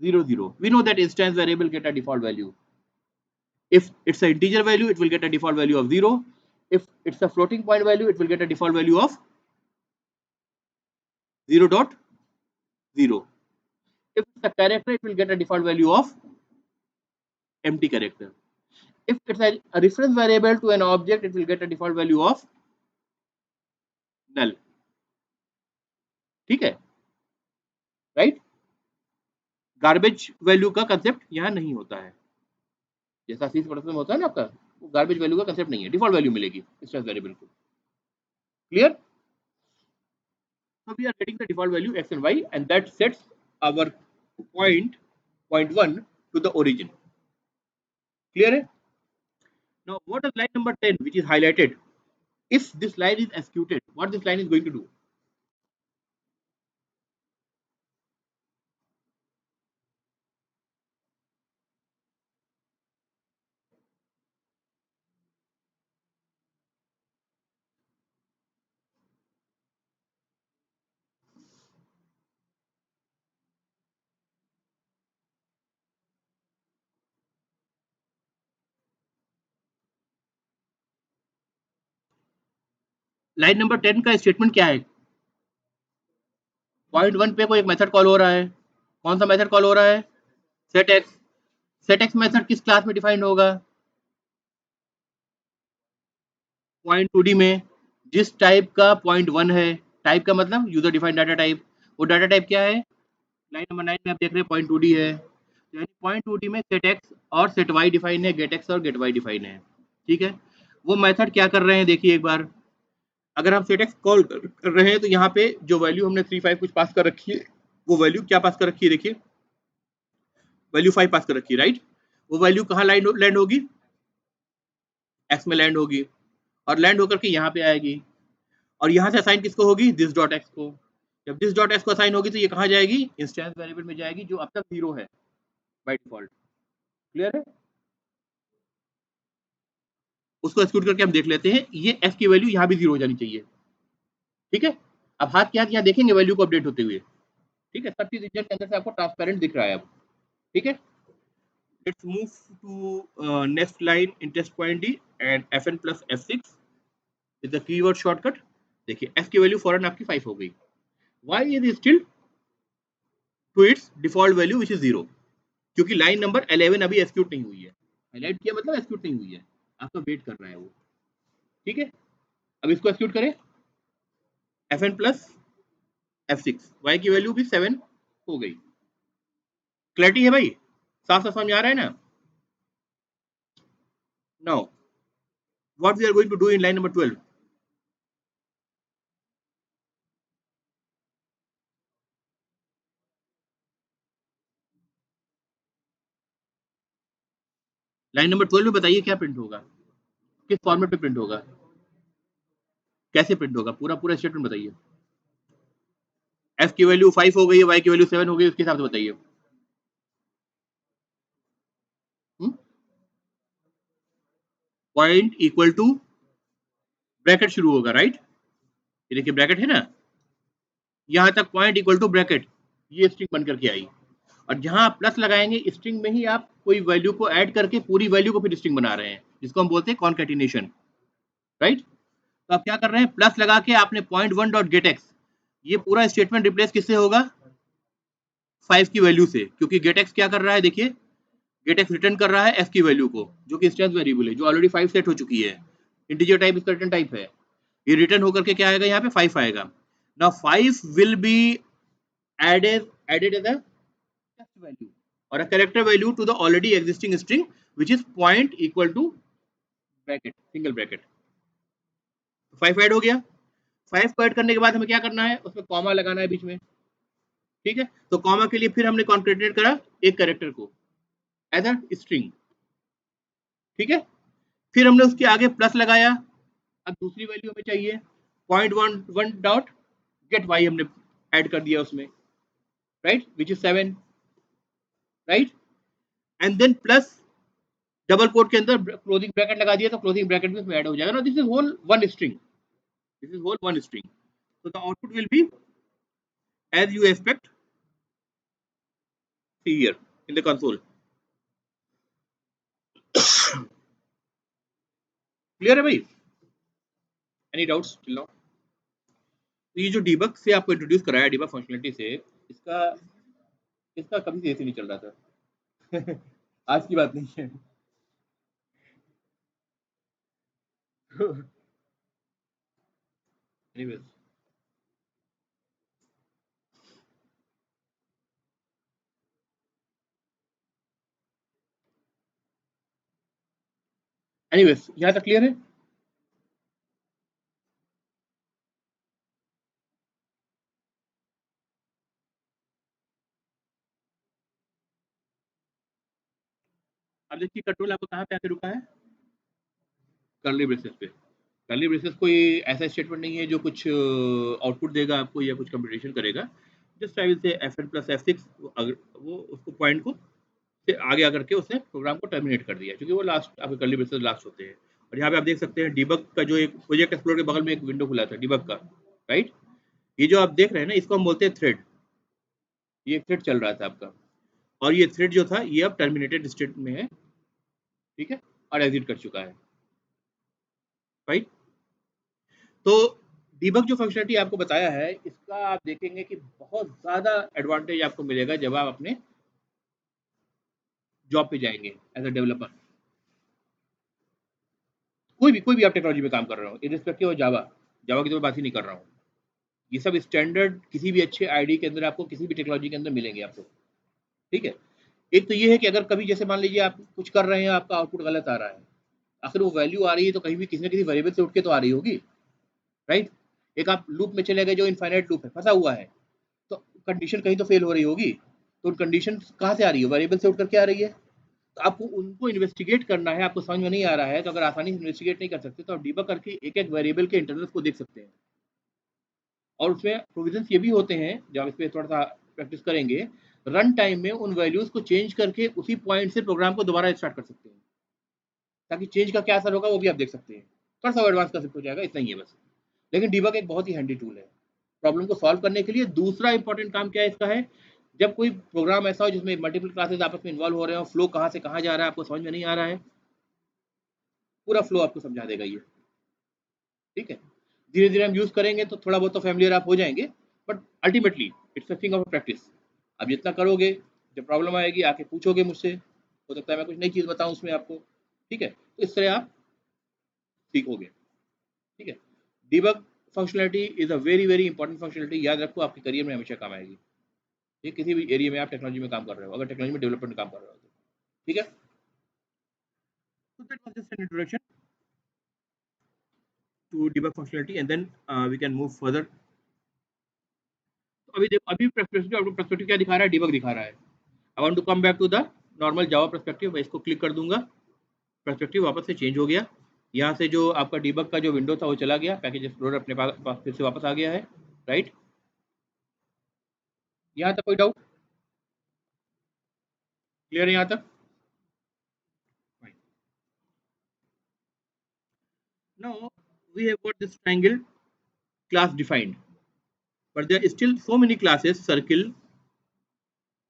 0 0। We know that instance variable get a default value, if it's an integer value it will get a default value of 0, if it's a floating point value it will get a default value of 0.0, if it's a character it will get a default value of empty character. If it's a reference variable to an object, it will get a default value of null. ठीक है, right? Garbage value का concept यहाँ नहीं होता है, जैसा सी में होता है ना आपका, वो गार्बेज वैल्यू का कंसेप्ट नहीं है, डिफॉल्ट वैल्यू मिलेगी इंस्टेंस वेरिएबल को. Clear? So we are getting the default value x and y, and that sets our point 1 to the origin. Clear है? Now what is line number 10 which is highlighted? If this line is executed, what this line is going to do? Line number 10 का statement क्या है? Point 1 पे कोई एक method call हो रहा है. कौन सा मेथड कॉल हो रहा है? Set x. Set x method किस क्लास में डिफाइंड होगा? पॉइंट 2D में. जिस टाइप का पॉइंट 1 है, टाइप का मतलब यूजर डिफाइंड डाटा टाइप. वो डाटा टाइप क्या है? लाइन नंबर 9 में आप देख रहे हैं पॉइंट 2D है, यानी पॉइंट 2D में सेट एक्स और सेट वाई डिफाइन है, गेट एक्स और गेट वाई डिफाइन है. ठीक है, वो मेथड क्या कर रहे हैं देखिए एक बार. अगर हम सेट एक्स कॉल कर रहे हैं तो यहाँ पे जो वैल्यू हमने 3 5 कुछ पास कर रखी है, वो वैल्यू क्या पास कर रखी है? देखिए वैल्यू 5 पास कर रखी है, राइट? वो वैल्यू कहाँ लैंड होगी? एक्स में लैंड होगी, और लैंड होकर के यहाँ पे आएगी, और यहाँ से असाइन किसको होगी? दिस डॉट एक्स को. जब दिस डॉट एक्स को असाइन होगी तो ये कहाँ जाएगी? इंस्टेंस वेरिएबल में जाएगी, जो अब तक 0 है बाय डिफॉल्ट. क्लियर है? उसको एक्सक्यूट करके हम देख लेते हैं. ये f की वैल्यू यहाँ भी 0 हो जानी चाहिए. ठीक है, अब हाथ के हाथ यहाँ देखेंगे वैल्यू को अपडेट होते हुए. ठीक है, सब चीज रिजल्ट के अंदर से आपको ट्रांसपेरेंट दिख रहा है अब. ठीक है, let's move to next line in test point D and fn plus f6 with the keyword shortcut. देखिए f की वैल्यू फौरन आपकी 5 हो गई. Y is still to its default value which is 0, क्योंकि लाइन नंबर 11 अभी एक्सक्यूट नहीं हुई है. हाईलाइट किया मतलब एक्सक्यूट नहीं हुई है, आपका वेट कर रहा है वो. ठीक है, अब इसको एक्सक्यूट करें. fn प्लस f6, y की वैल्यू भी 7 हो गई. क्लैरिटी है भाई? साफ साफ समझ आ रहा है ना? Now what we are going to do in line number 12. Line number 12 में बताइए क्या प्रिंट होगा, किस फॉर्मेट पे प्रिंट होगा, कैसे प्रिंट होगा, पूरा पूरा स्टेटमेंट बताइए. f की वैल्यू 5 हो गई है, y की वैल्यू 7 हो गई, उसके हिसाब से बताइए. पॉइंट इक्वल टू ब्रैकेट शुरू होगा, राइट? ये देखिए ब्रैकेट है ना, यहां तक पॉइंट इक्वल टू ब्रैकेट, ये स्ट्रिंग बन करके आई. और जहां आप प्लस लगाएंगे, स्ट्रिंग में ही आप कोई वैल्यू को ऐड करके पूरी वैल्यू को फिर स्ट्रिंग बना रहे हैं, जिसको हम बोलते हैं कॉन्कैटिनेशन, राइट? तो आप क्या कर रहे हैं? प्लस लगा के आपने पॉइंट 1 डॉट गेट एक्स, ये पूरा स्टेटमेंट रिप्लेस किससे होगा? 5 की वैल्यू से, क्योंकि गेट एक्स क्या कर रहा है? देखिए गेट एक्स रिटर्न कर रहा है f की वैल्यू को, जो कि इंस्टेंस वेरिएबल है, जो ऑलरेडी 5 सेट हो चुकी है. इंटीजर टाइप इसका रिटर्न टाइप है. ये रिटर्न होकर के क्या आएगा? यहाँ पे 5 आएगा. Now 5 will be added as a text value or a character value to the already existing string, which is point equal to bracket, single bracket. 5 add हो गया. 5 को ऐड करने के बाद हमें क्या करना है? उसमें कॉमा लगाना है बीच में. ठीक है, तो कॉमा के लिए फिर हमने कॉन्केटेनेट करा एक कैरेक्टर को एज अ स्ट्रिंग. ठीक है, फिर हमने उसके आगे प्लस लगाया. अब दूसरी वैल्यू हमें चाहिए, point one dot get y हमने ऐड कर दिया उसमें, right, which is 7, right? And then plus double quote के अंदर क्लोजिंग ब्रैकेट लगा दिया, तो क्लोजिंग ब्रैकेट भी उसमें ऐड हो जाएगा ना. This is whole one string, this is whole one string. so the output will be as you expect, see here in the console. Clear है भाई? Any doubts till now? तो ये जो डीबग से आपको इंट्रोड्यूस कराया, डीबग फंक्शनलिटी से, इसका इसका कभी से ऐसे नहीं चल रहा था. आज की बात नहीं है. एनीवेज, यहाँ तक क्लियर है? अब देखिए कंट्रोल आपको कहाँ पे आके रुका है? कर्ली ब्रेसेस पे। कर्ली ब्रेसेस कोई ऐसा स्टेटमेंट नहीं है जो कुछ आउटपुट देगा आपको या कुछ कंप्यूटेशन करेगा। Just I will say F N plus F six, अगर वो उसको पॉइंट को से आगे आकर के उसने प्रोग्राम को टर्मिनेट कर दिया, क्योंकि वो लास्ट आपके कर्ली ब्रेसेस लास्ट होते हैं। और यहाँ पे आप देख सकते हैं डिबग का जो एक प्रोजेक्ट एक्सप्लोर के बगल में एक विंडो खुला था डिबग का, राइट? ये जो आप देख रहे हैं ना, इसको हम बोलते हैं थ्रेड। ये थ्रेड चल रहा था आपका, और ये थ्रेड जो था ये अब टर्मिनेटेड स्टेट में है, ठीक है, और एग्जिट कर चुका है, राइट? तो डीबग जो फंक्शनलिटी आपको बताया है, इसका आप देखेंगे कि बहुत ज़्यादा एडवांटेज आपको मिलेगा जब आप अपने जॉब पे जाएंगे एज अ डेवलपर। कोई भी आप टेक्नोलॉजी में काम कर रहे हो, इरिस्पेक्टिव ऑफ जावा, जावा की तो मैं बात ही नहीं कर रहा हूँ। ये सब स्टैंडर्ड किसी भी अच्छे आईडी के अंदर आपको किसी भी टेक्नोलॉजी के अंदर मिलेंगे आपको, ठीक है? एक तो ये है कि अगर कभी जैसे मान लीजिए आप कुछ कर रहे हैं, आपका आउटपुट गलत आ रहा है, आखिर वो वैल्यू आ रही है तो कहीं भी किसी न किसी वेरिएबल से उठ के तो आ रही होगी, राइट? एक आप लूप में चले गए जो इनफाइनाइट लूप है, फंसा हुआ है, तो कंडीशन कहीं तो फेल हो रही होगी। तो उन कंडीशन कहाँ से आ रही है? वेरिएबल से उठ करके आ रही है। तो आपको उनको इन्वेस्टिगेट करना है, आपको समझ में नहीं आ रहा है तो अगर आसानी से इन्वेस्टिगेट नहीं कर सकते तो आप डीबग करके एक एक वेरिएबल के इंटरनल्स को देख सकते हैं। और उसमें प्रोविजंस ये भी होते हैं, जब आप इस पर थोड़ा सा प्रैक्टिस करेंगे, रन टाइम में उन वैल्यूज को चेंज करके उसी पॉइंट से प्रोग्राम को दोबारा स्टार्ट कर सकते हैं, ताकि चेंज का क्या असर होगा वो भी आप देख सकते हैं। थोड़ा सा एडवांस कंसेप्ट हो जाएगा, इतना ही है बस। लेकिन डीबग एक बहुत ही हैंडी टूल है प्रॉब्लम को सॉल्व करने के लिए। दूसरा इंपॉर्टेंट काम क्या है इसका है, जब कोई प्रोग्राम ऐसा हो जिसमें मल्टीपल क्लासेस आपस में इन्वॉल्व हो रहे हो, फ्लो कहाँ से कहाँ जा रहा है आपको समझ में नहीं आ रहा है, पूरा फ्लो आपको समझा देगा ये, ठीक है? धीरे धीरे हम यूज करेंगे तो थोड़ा बहुत तो फैमिलियर आप हो जाएंगे, but ultimately it's a thing of practice. अब जितना करोगे, जब प्रॉब्लम आएगी आके पूछोगे मुझसे, हो सकता है मैं कुछ नई चीज़ बताऊं उसमें आपको, ठीक है? तो इस तरह आप सीखोगे, ठीक है? Debug functionality is a very very important functionality, याद रखो, आपके करियर में हमेशा काम आएगी। ये किसी भी एरिया में आप टेक्नोलॉजी में काम कर रहे हो, अगर टेक्नोलॉजी में डेवलपमेंट में काम कर रहे हो तो, ठीक है? So that was just an introduction to debug functionality, and then we can move further. तो अभी देखो, अभी पर्सपेक्टिव आपको पर्सपेक्टिव क्या दिखा रहा है? डीबग दिखा रहा है। I want to come back to the normal Java perspective. मैं इसको क्लिक कर दूंगा, पर्सपेक्टिव वापस से चेंज हो गया। यहाँ से जो आपका डीबग का जो विंडो था वो चला गया, पैकेज एक्सप्लोरर अपने पास फिर से वापस आ गया है, राइट? यहाँ तक कोई डाउट? क्लियर है यहाँ तक? Now we have got this triangle class defined, but there are still so many classes, circle,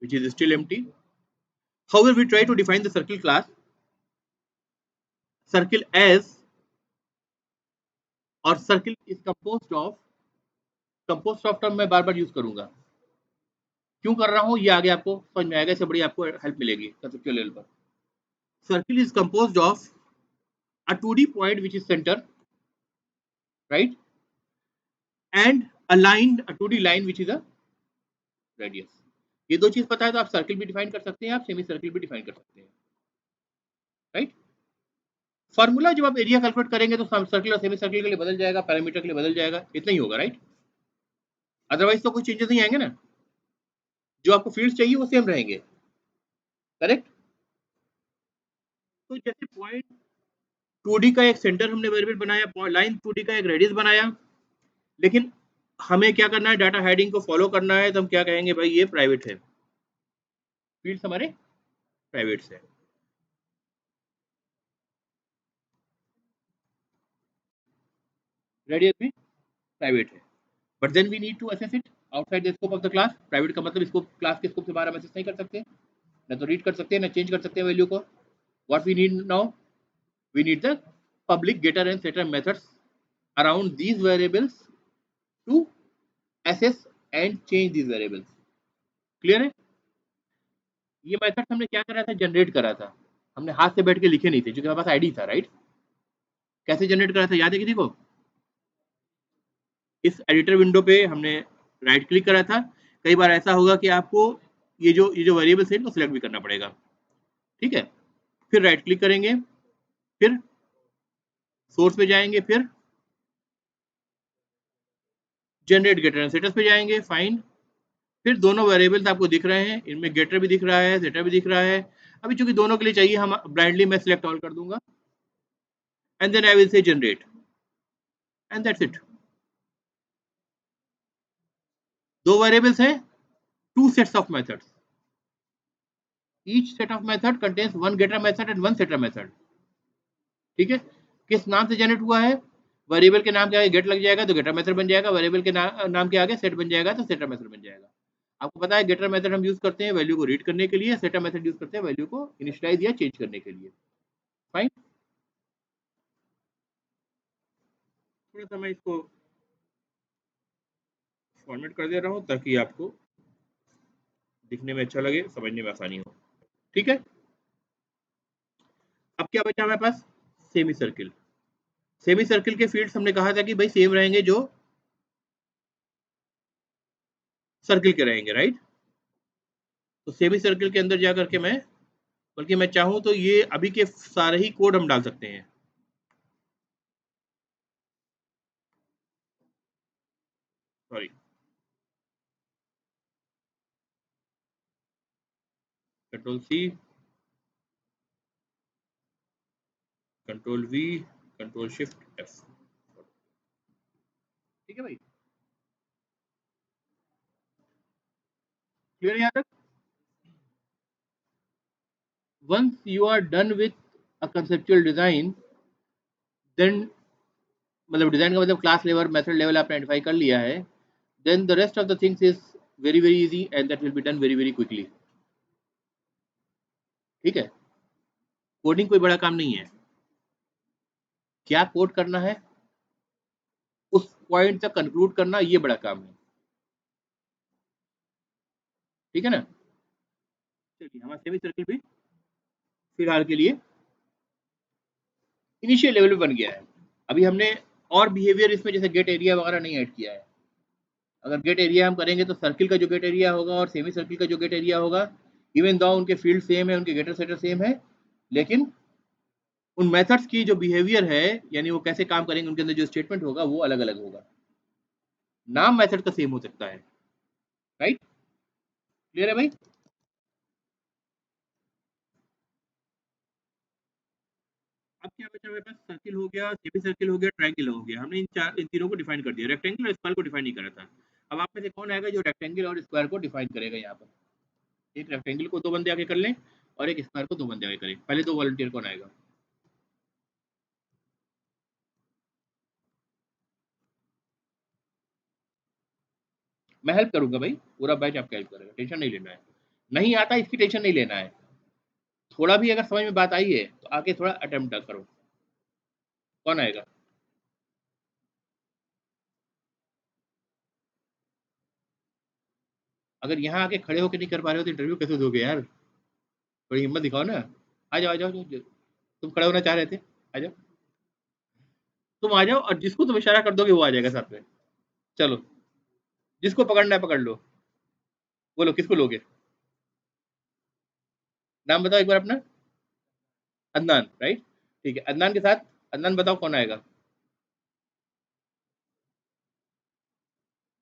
which is still empty. However, we try to define the circle class, circle as, और circle is composed of term मैं बार बार use करूंगा। क्यों कर रहा हूँ ये आगे आपको समझ में आएगा, इससे बड़ी आपको हेल्प मिलेगी कंसेप्चुअल लेवल पर। Circle is composed of a 2D point which is center, right, and a line, a 2D line which is a radius। ये दो चीज पता है तो आप सर्किल भी डिफाइन कर सकते हैं, आप सेमी सर्किल भी डिफाइन कर सकते हैं, राइट? फॉर्मूला जब आप एरिया कैलकुलेट करेंगे तो सर्किल और सेमी सर्किल के लिए बदल जाएगा, पैरामीटर के लिए बदल जाएगा, इतना ही होगा, राइट? अदरवाइज तो कोई चेंजेस नहीं आएंगे ना, जो आपको फील्ड चाहिए वो सेम रहेंगे, करेक्ट? तो जैसे पॉइंट 2D का एक सेंटर हमने वेरिएबल बनाया, लाइन 2D का एक रेडियस बनाया, लेकिन हमें क्या करना है, डाटा हेडिंग को फॉलो करना है, तो हम क्या कहेंगे, भाई ये प्राइवेट है, फील्ड्स हमारे प्राइवेट है, रेडियस भी प्राइवेट है, but then we need to access it outside the scope of the class. Private का मतलब इसको क्लास के स्कोप से बाहर हम असेस नहीं कर सकते, ना तो रीड कर सकते हैं ना चेंज कर सकते हैं वैल्यू को। What we need now, we need the public getter and setter methods around these variables to access and change these variables. Clear है? ये मेथड हमने क्या करा था, जनरेट करा था, हमने हाथ से बैठ के लिखे नहीं थे, क्योंकि हमारे पास आईडी था, राइट? कैसे जनरेट करा था याद है किसी को? इस एडिटर विंडो पे हमने राइट क्लिक करा था। कई बार ऐसा होगा कि आपको ये जो वेरिएबल्स है इनको सिलेक्ट भी करना पड़ेगा, ठीक है। फिर राइट क्लिक करेंगे, फिर सोर्स पे जाएंगे, फिर जनरेट गेटर एंड सेटर्स पे जाएंगे, फाइन। फिर दोनों वेरिएबल्स आपको दिख रहे हैं, इनमें गेटर भी दिख रहा है, सेटर भी दिख रहा है। अभी चूंकि दोनों के लिए चाहिए, हम ब्लाइंडली मैं सिलेक्ट ऑल कर दूंगा and then I will say generate and that's it. दो वेरिएबल्स हैं, two sets of methods, each set of method contains one getter method and one setter method, ठीक है। किस नाम से जनरेट हुआ है? वेरिएबल के नाम के आगे गेट लग जाएगा तो गेटर मेथड बन जाएगा, वेरिएबल के नाम के आगे सेट बन जाएगा तो सेटर मेथड बन जाएगा। आपको पता है गेटर मेथड हम यूज करते हैं वैल्यू को रीड करने के लिए, सेटर मेथड यूज करते हैं वैल्यू को इनिशियलाइज या चेंज करने के लिए, फाइन। थोड़ा सा मैं इसको फॉर्मेट कर दे रहा हूँ ताकि आपको दिखने में अच्छा लगे, समझने में आसानी हो, ठीक है। अब क्या बचा हमारे पास? Semi circle. सेमी सर्किल के फील्ड्स हमने कहा था कि भाई सेम रहेंगे जो सर्किल के रहेंगे, राइट। तो सेमी सर्किल के अंदर जा करके मैं, बल्कि मैं चाहूं तो ये अभी के सारे ही कोड हम डाल सकते हैं। Sorry, control C, control V, control shift F, ठीक है भाई, क्लियर यहाँ तक? Once you are done with a conceptual design, then मतलब डिजाइन का मतलब क्लास लेवल मेथड लेवल आपने आइडेंटिफाई कर लिया है, then the rest of the things is very very easy and that will be done very very quickly, ठीक है। Coding कोई बड़ा काम नहीं है, क्या कोड करना है उस पॉइंट तक कंक्लूड करना ये बड़ा काम है, ठीक है ना। चलिए हमारा सेमी सर्किल भी फिलहाल के लिए इनिशियल लेवल पे बन गया है। अभी हमने और बिहेवियर इसमें जैसे गेट एरिया वगैरह नहीं ऐड किया है। अगर गेट एरिया हम करेंगे तो सर्किल का जो गेट एरिया होगा और सेमी सर्किल का जो गेट एरिया होगा, इवन दो उनके फील्ड सेम है, उनके गेटर सेटर सेम है, लेकिन उन मेथड्स की जो बिहेवियर है, यानी वो कैसे काम करेंगे, उनके अंदर जो स्टेटमेंट होगा वो अलग अलग होगा। नाम मेथड का सेम हो सकता है, राइट, क्लियर है भाई? अब क्या बचा हमारे पास? सर्किल हो गया, सेमी सर्किल हो गया, ट्रायंगल हो गया। हमने इन तीनों को डिफाइन कर दिया, रेक्टेंगल और स्क्वायर को डिफाइन नहीं करा था। अब आप में से कौन आएगा जो रेक्टेंगल और स्क्वायर को डिफाइन करेगा यहाँ पर? एक रेक्टेंगल को दो बंदे आगे कर लें और एक स्क्वायर को दो बंदे आगे करें। पहले दो वॉलंटियर कौन आएगा? मैं हेल्प करूंगा भाई, पूरा बैच आपका हेल्प करेगा, टेंशन नहीं लेना है। नहीं आता इसकी टेंशन नहीं लेना है। थोड़ा भी अगर समझ में बात आई है तो आके थोड़ा अटेम्प्ट करो। कौन आएगा? अगर यहाँ आके खड़े होकर नहीं कर पा रहे हो तो इंटरव्यू कैसे दोगे यार? थोड़ी हिम्मत दिखाओ ना। आ जाओ आ जाओ, तुम खड़े होना चाह रहे थे, आ जाओ। तुम आ जाओ और जिसको तुम इशारा कर दोगे वो आ जाएगा साथ में। चलो, जिसको पकड़ना है पकड़ लो। बोलो किसको लोगे? नाम बताओ एक बार अपना। अदनान, राइट, ठीक है। अदनान के साथ, अदनान बताओ कौन आएगा?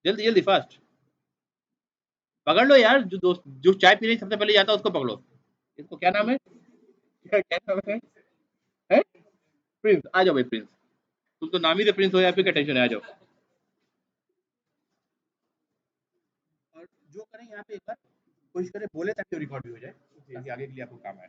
जल्दी जल्दी फास्ट, पकड़ लो यार। जो दोस्त जो चाय पीने सबसे पहले जाता है उसको पकड़ो। इसको क्या नाम है? क्या नाम है? प्रिंस, आ जाओ भाई प्रिंस। तुम तो नाम ही से प्रिंस हो, या फिर क्या टेंशन है, आ जाओ। और जो करें यहाँ पे एक बार कोशिश करें बोले ताकि रिकॉर्ड भी हो जाए, ताकि आगे के लिए आपको काम आए।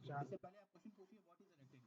इससे पहले आप क्वेश्चन पूछिए what is a rectangle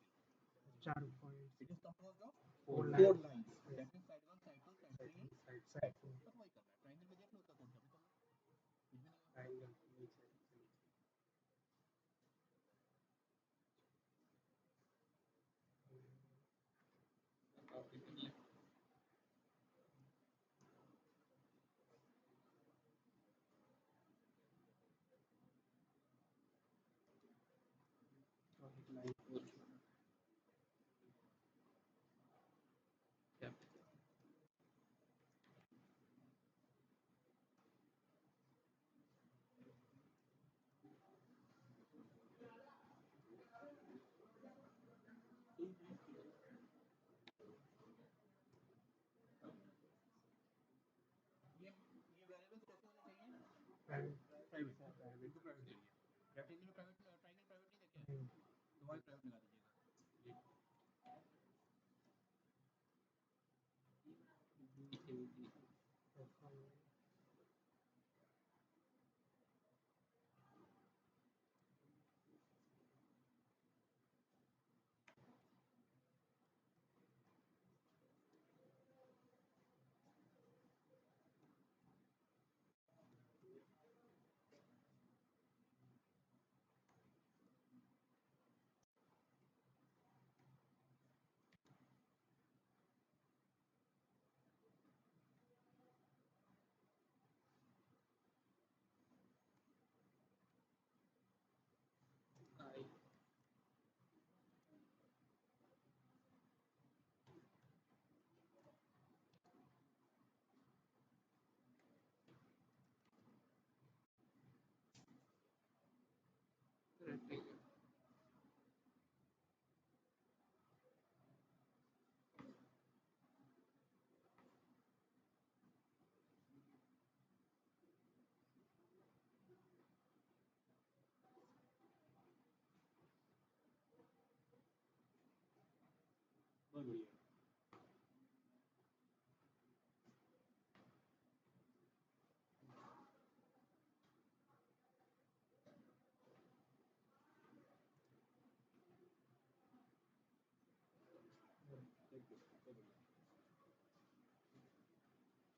4 points it is composed of four four line lines that means side 1 side 2 side 3 and side side side 4 बस वही करना है ट्रायंगल में देख लो उसका कौन सा भी कर लो कुछ भी नहीं होगा ट्रायंगल लाइन ये वेरिएबल्स कैसे होने चाहिए प्राइवेट प्राइवेट इनको प्राइवेट करिए रेक्टेंगल में प्राइवेट ट्रायंगल प्राइवेट नहीं देखे तो वही प्राइवेट लगा दीजिएगा बहुत बढ़िया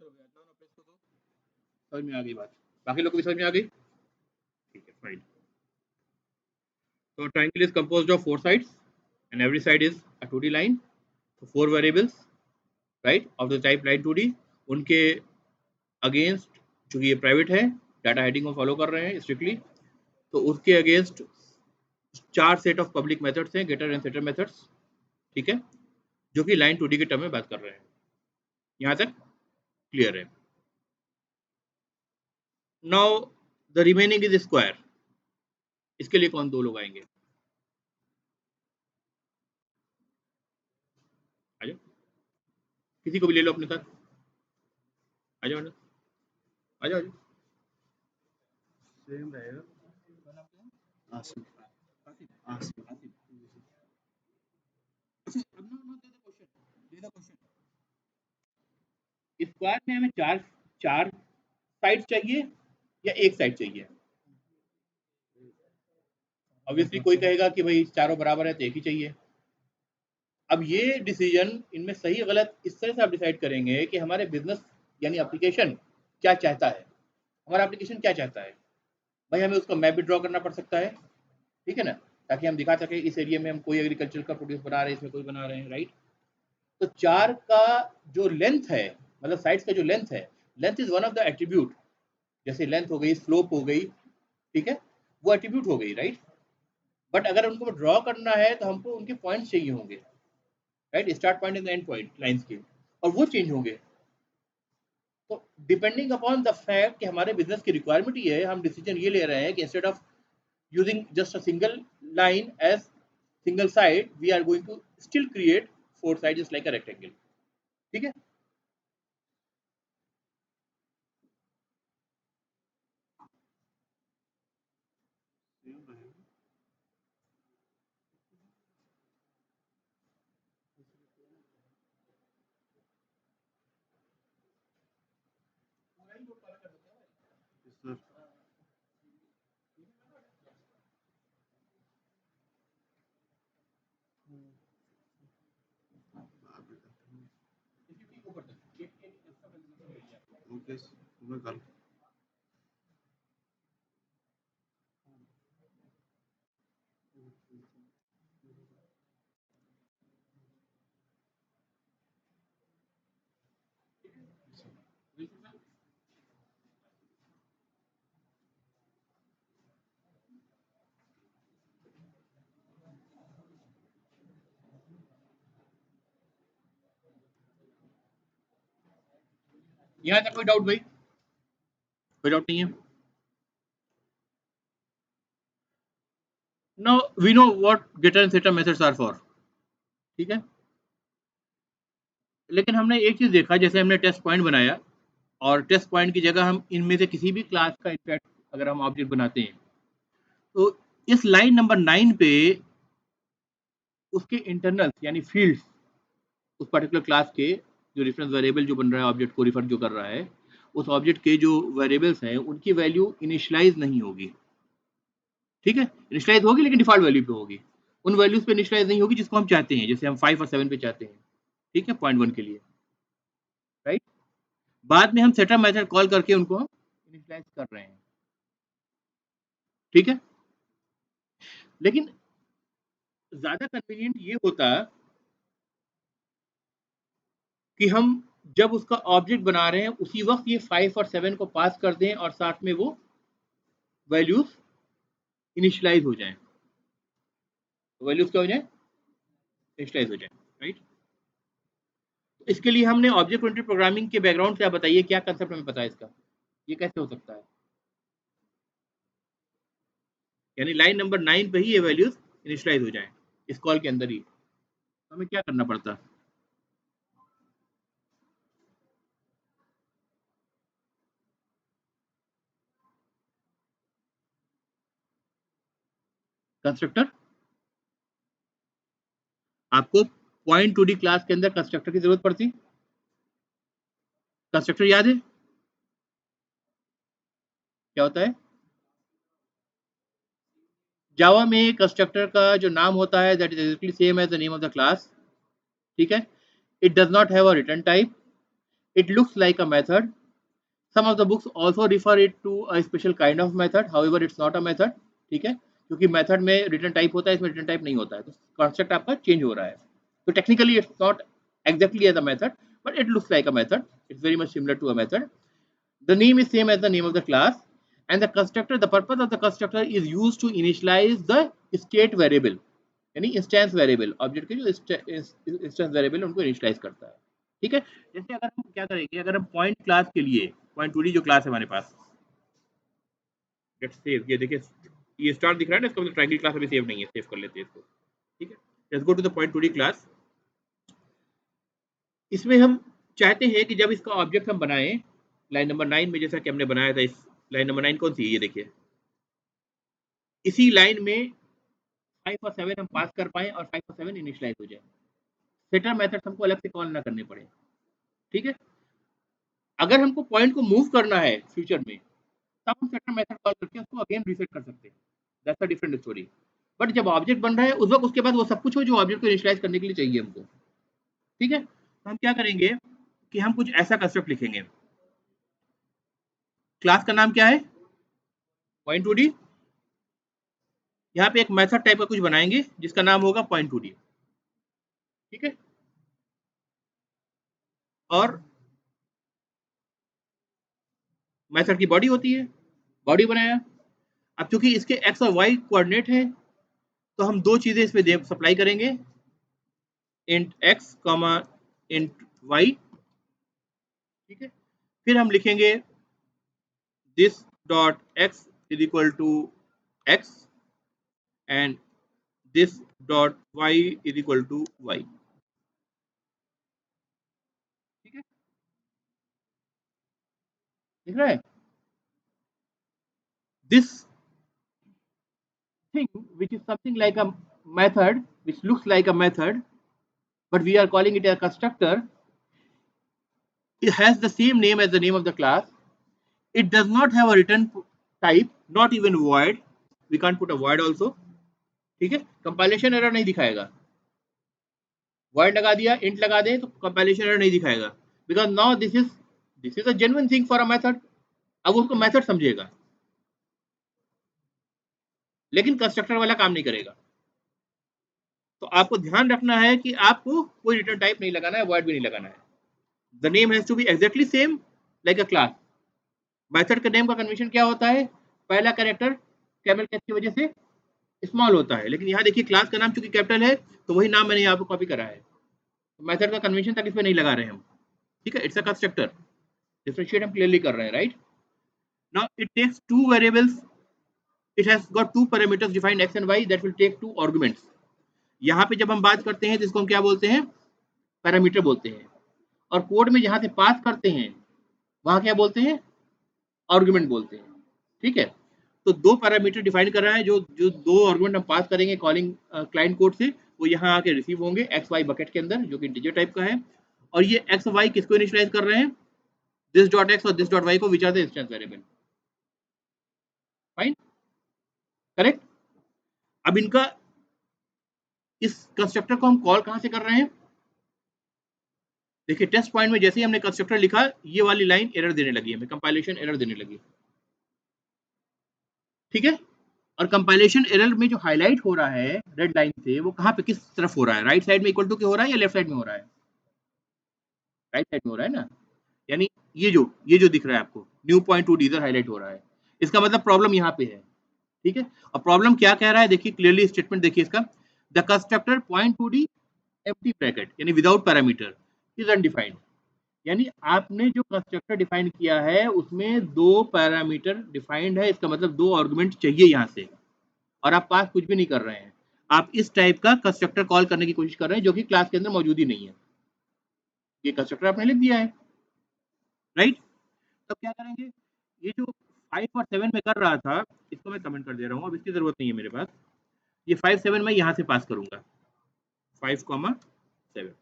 चलो भैया नाउ प्रेस को दो समझ में आ गई बात बाकी लोग को भी समझ में आ गई ठीक है fine So a triangle is composed of four sides, and every side is a 2D line. So four variables, right, of the type line 2D. उनके अगेंस्ट चूंकि ये प्राइवेट है डाटा हेडिंग को फॉलो कर रहे हैं स्ट्रिक्टली तो उसके अगेंस्ट चार सेट ऑफ पब्लिक मेथड्स हैं गेटर एंड सेटर मेथड्स ठीक है जो कि लाइन 2D के टर्म में बात कर रहे हैं यहाँ तक क्लियर है now the remaining is square इसके लिए कौन दो लोग आएंगे आ जाओ किसी को भी ले लो अपने साथ आ जाओ आ जाओ सेम रहेगा आसिफ आसिफ स्क्वायर में हमें चार चार साइड चाहिए या एक साइड चाहिए ऑब्वियसली कोई कहेगा कि भाई चारों बराबर है तो एक ही चाहिए अब ये डिसीजन इनमें सही गलत इस तरह से आप डिसाइड करेंगे कि हमारे बिजनेस यानी एप्लीकेशन क्या चाहता है हमारा एप्लीकेशन क्या चाहता है भाई हमें उसका मैप भी ड्रॉ करना पड़ सकता है ठीक है ना ताकि हम दिखा सके इस एरिया में हम कोई एग्रीकल्चर का प्रोड्यूस बना रहे हैं इसमें कोई बना रहे हैं राइट तो चार का जो लेंथ है मतलब साइड्स का जो length is one of the attribute जैसे लेंथ हो गई स्लोप हो गई ठीक है वो एट्रीब्यूट हो गई राइट बट अगर उनको ड्रॉ करना है तो हमको उनके पॉइंट्स चाहिए होंगे right start point end end point lines के और वो चेंज होंगे तो डिपेंडिंग अपॉन द फैक्ट कि हमारे बिजनेस की रिक्वायरमेंट ये है हम डिसीजन ये ले रहे हैं कि instead of using just a single line as single side we are going to still create four sides like a rectangle ठीक है सेम रहेगा सर निकाल। यहाँ तक कोई डाउट भाई? कोई डाउट नहीं है? Now we know what getter and setter methods are for, ठीक है। लेकिन हमने एक चीज देखा, जैसे हमने टेस्ट पॉइंट बनाया और टेस्ट पॉइंट की जगह हम इनमें से किसी भी क्लास का इनफैक्ट अगर हम ऑब्जेक्ट बनाते हैं तो इस लाइन नंबर 9 पे उसके इंटरनल यानी फील्ड्स उस पर्टिकुलर क्लास के जो रेफरेंस वेरिएबल जो बन रहा है ऑब्जेक्ट को रिफर जो कर रहा है उस ऑब्जेक्ट के जो वेरिएबल्स हैं उनकी वैल्यू इनिशियलाइज नहीं होगी, ठीक है। इनिशियलाइज होगी लेकिन डिफॉल्ट वैल्यू पे होगी, उन वैल्यूज पे इनिशियलाइज नहीं होगी जिसको हम चाहते हैं, जैसे हम 5 और 7 पे चाहते हैं, ठीक है, पॉइंट 1 के लिए, राइट। बाद में हम सेटअप मेथड कॉल करके उनको हम इनिशियलाइज कर रहे हैं, ठीक है। लेकिन ज्यादा कन्वीनियंट ये होता कि हम जब उसका ऑब्जेक्ट बना रहे हैं उसी वक्त ये 5 और 7 को पास कर दें और साथ में वो वैल्यूज इनिशियलाइज हो जाएं, वैल्यूज क्या हो जाए, इनिशियलाइज हो जाए, राइट। इसके लिए हमने ऑब्जेक्ट ओरिएंटेड प्रोग्रामिंग के बैकग्राउंड से आप बताइए क्या कंसेप्ट हमें पता है इसका, ये कैसे हो सकता है? यानी लाइन नंबर 9 पे ही ये वैल्यूज इनिशियलाइज हो जाएं इस कॉल के अंदर ही, तो हमें क्या करना पड़ता? कंस्ट्रक्टर, आपको पॉइंट टू डी क्लास के अंदर कंस्ट्रक्टर की जरूरत पड़ती, कंस्ट्रक्टर याद है क्या होता है? जावा में कंस्ट्रक्टर का जो नाम होता है that is exactly same as the name of the class, ठीक है। It does not have a return type, it looks like a method, some of the books also refer it to a special kind of method, however it's not a method, ठीक है, क्योंकि method में return type होता है, इसमें return type नहीं होता है, तो कॉन्सेप्ट आपका चेंज हो रहा है। तो technically it's not exactly as a method but it looks like a method, it's very much similar to a method. The name is same as the name of the class and the constructor, the purpose of the constructor is used to initialize the state variable, यानी instance variable, object के जो instance variable उनको initialise करता है, ठीक है। जैसे अगर हम क्या करेंगे, अगर हम पॉइंट क्लास के लिए पॉइंट टू डी जो क्लास है हमारे पास, लेट्स सेव, ये देखिए ये स्टार दिख रहा है ना, इसका मतलब ट्रायंगल क्लास अभी सेव नहीं है, सेव कर लेते हैं इसको, ठीक है। Let's go to the point to D class. इसमें हम चाहते हैं कि जब इसका ऑब्जेक्ट हम बनाएं लाइन नंबर 9 में, जैसा कि हमने बनाया था, इस लाइन नंबर 9 कौन सी है, ये देखिए, इसी लाइन में 5 और 7 हम पास कर पाए और 5 और 7 इनिशियलाइज हो जाए, सेटर मेथड हमको अलग से कॉल ना करने पड़े, ठीक है। अगर हमको पॉइंट को मूव करना है फ्यूचर में तब हम सेटर मेथड कॉल करके उसको अगेन रीसेट कर सकते हैं, that's a different story. But जब ऑब्जेक्ट बन रहा है उस वक्त उसके बाद वो सब कुछ हो जो ऑब्जेक्ट को इनिशियलाइज करने के लिए चाहिए हमको, ठीक है। तो हम क्या करेंगे कि हम कुछ ऐसा कंसेप्ट लिखेंगे, क्लास का नाम क्या है, पॉइंट टू डी, यहाँ पे एक मेथड टाइप का कुछ बनाएंगे जिसका नाम होगा पॉइंट टू डी, ठीक है। और मेथड की बॉडी होती है, बॉडी बनाया। अब चूंकि इसके एक्स और वाई कोऑर्डिनेट है तो हम दो चीजें इसमें सप्लाई करेंगे, int x comma int y, ठीक है। फिर हम लिखेंगे this dot x is equal to x and this dot y is equal to y, ठीक है, दिख रहा है? This thing which is something like a method which looks like a method but we are calling it a constructor, it has the same name as the name of the class, it does not have a return type, not even void, we can't put a void also, ठीक है। Compilation error नहीं दिखाएगा, void लगा दिया int लगा दे तो compilation error नहीं दिखाएगा, because now this is a genuine thing for a method, अब उसको मेथड समझेगा, लेकिन कंस्ट्रक्टर वाला काम नहीं करेगा। तो आपको ध्यान रखना है कि आपको कोई रिटर्न टाइप नहीं लगाना है, वॉइड भी नहीं लगाना है। The name has to be exactly same like a class. Method के नेम का कन्वेंशन क्या होता है, पहला कैरेक्टर कैमल कैच की वजह से स्मॉल होता है, लेकिन यहाँ देखिए क्लास का नाम चूंकि कैपिटल है तो वही नाम मैंने यहाँ पे कॉपी करा है। मेथड का कन्वेंशन तक इसमें नहीं लगा रहे हैं हम, ठीक है। इट्स अ कंस्ट्रक्टर, डिफरेंशिएट हम क्लियरली कर रहे हैं, right. Now it takes two variables, it has got two parameters defined x and y that will take two arguments. यहाँ पे जब हम बात करते हैं तो इसको हम क्या बोलते हैं, पैरामीटर बोलते हैं। और कोड में जहां से पास करते हैं वहां क्या बोलते हैं, आर्गुमेंट बोलते हैं, ठीक है। तो दो पैरामीटर डिफाइन कर रहा है, जो जो दो आर्गुमेंट हम पास करेंगे कॉलिंग क्लाइंट कोड से, वो यहाँ आके रिसीव होंगे एक्स वाई बकेट के अंदर, जो कि इंटीजर टाइप का है। और ये एक्स वाई किसको इनिशियलाइज कर रहे हैं, दिस डॉट एक्स और दिस डॉट वाई को, which are the instance variable. Fine, correct. अब इनका इस कंस्ट्रक्टर को हम कॉल कहां से कर रहे हैं, देखिए टेस्ट पॉइंट में जैसे ही हमने कंस्ट्रक्टर लिखा, ये वाली लाइन एरर देने लगी, हमें कंपाइलेशन एरर देने लगी, ठीक है। और कंपाइलेशन एरर में जो हाईलाइट हो रहा है रेड लाइन से, वो कहां पे किस तरफ हो रहा है, राइट साइड में इक्वल टू के हो रहा है या लेफ्ट साइड में हो रहा है, राइट साइड में हो रहा है ना। यानी ये जो दिख रहा है आपको न्यू पॉइंट टू डी इधर हाईलाइट हो रहा है, इसका मतलब प्रॉब्लम यहाँ पे है, ठीक है। और प्रॉब्लम क्या कह रहा है, देखिए क्लियरली स्टेटमेंट देखिए इसका, the constructor point two D empty bracket यानी विदाउट पैरामीटर इज अनडिफाइंड। यानी आपने जो कंस्ट्रक्टर डिफाइन किया है उसमें दो पैरामीटर डिफाइंड है, इसका मतलब दो आर्गुमेंट चाहिए यहाँ से, और आप पास कुछ भी नहीं कर रहे हैं। आप इस टाइप का कंस्ट्रक्टर कॉल करने की कोशिश कर रहे हैं जो कि क्लास के अंदर मौजूद ही नहीं है। ये कंस्ट्रक्टर आपने लिख दिया है, राइट। तब क्या करेंगे, ये जो 5 और 7 में कर रहा था, इसको मैं कमेंट कर दे रहा हूँ, अब इसकी जरूरत नहीं है मेरे पास। ये 5 7 मैं यहाँ से पास करूंगा, 5,7,